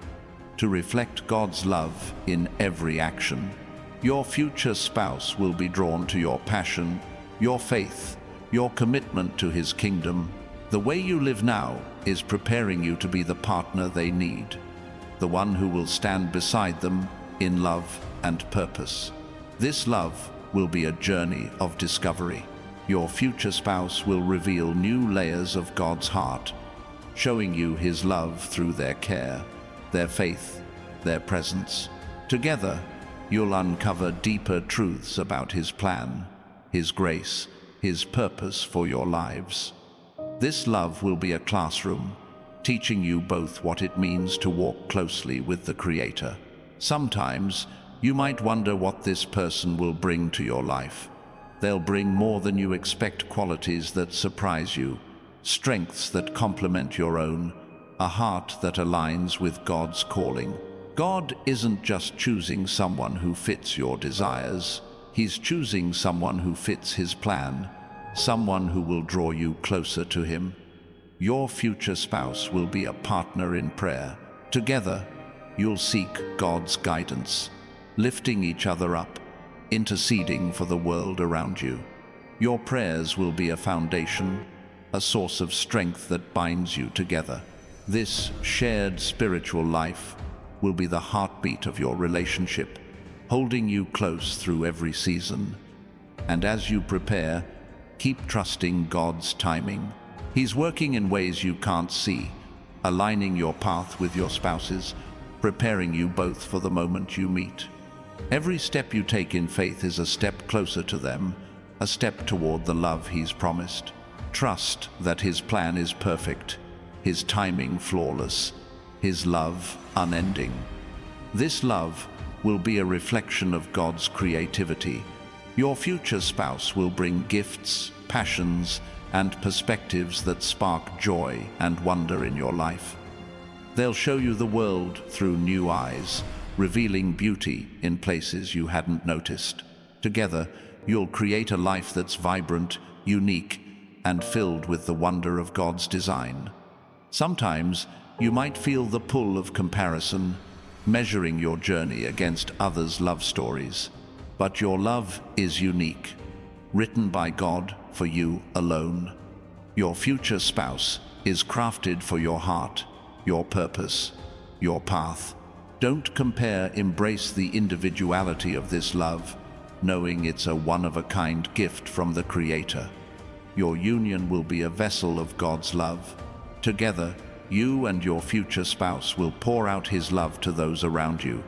S1: to reflect God's love in every action. Your future spouse will be drawn to your passion, your faith, your commitment to His kingdom. The way you live now is preparing you to be the partner they need, the one who will stand beside them in love and purpose. This love will be a journey of discovery. Your future spouse will reveal new layers of God's heart, showing you His love through their care, their faith, their presence. Together, you'll uncover deeper truths about His plan, His grace, His purpose for your lives. This love will be a classroom, teaching you both what it means to walk closely with the Creator. Sometimes, you might wonder what this person will bring to your life. They'll bring more than you expect, qualities that surprise you, strengths that complement your own, a heart that aligns with God's calling. God isn't just choosing someone who fits your desires. He's choosing someone who fits his plan, someone who will draw you closer to him. Your future spouse will be a partner in prayer. Together, you'll seek God's guidance, lifting each other up, interceding for the world around you. Your prayers will be a foundation, a source of strength that binds you together. This shared spiritual life will be the heartbeat of your relationship, holding you close through every season. And as you prepare, keep trusting God's timing. He's working in ways you can't see, aligning your path with your spouse's, preparing you both for the moment you meet. Every step you take in faith is a step closer to them, a step toward the love He's promised. Trust that His plan is perfect, His timing flawless, His love unending. This love will be a reflection of God's creativity. Your future spouse will bring gifts, passions, and perspectives that spark joy and wonder in your life. They'll show you the world through new eyes, revealing beauty in places you hadn't noticed. Together, you'll create a life that's vibrant, unique, and filled with the wonder of God's design. Sometimes, you might feel the pull of comparison, measuring your journey against others' love stories. But your love is unique, written by God for you alone. Your future spouse is crafted for your heart, your purpose, your path. Don't compare, embrace the individuality of this love, knowing it's a one-of-a-kind gift from the Creator. Your union will be a vessel of God's love. Together, you and your future spouse will pour out His love to those around you,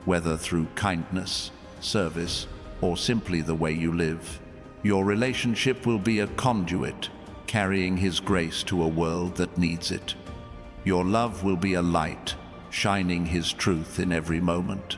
S1: whether through kindness, service, or simply the way you live. Your relationship will be a conduit, carrying His grace to a world that needs it. Your love will be a light, shining His truth in every moment.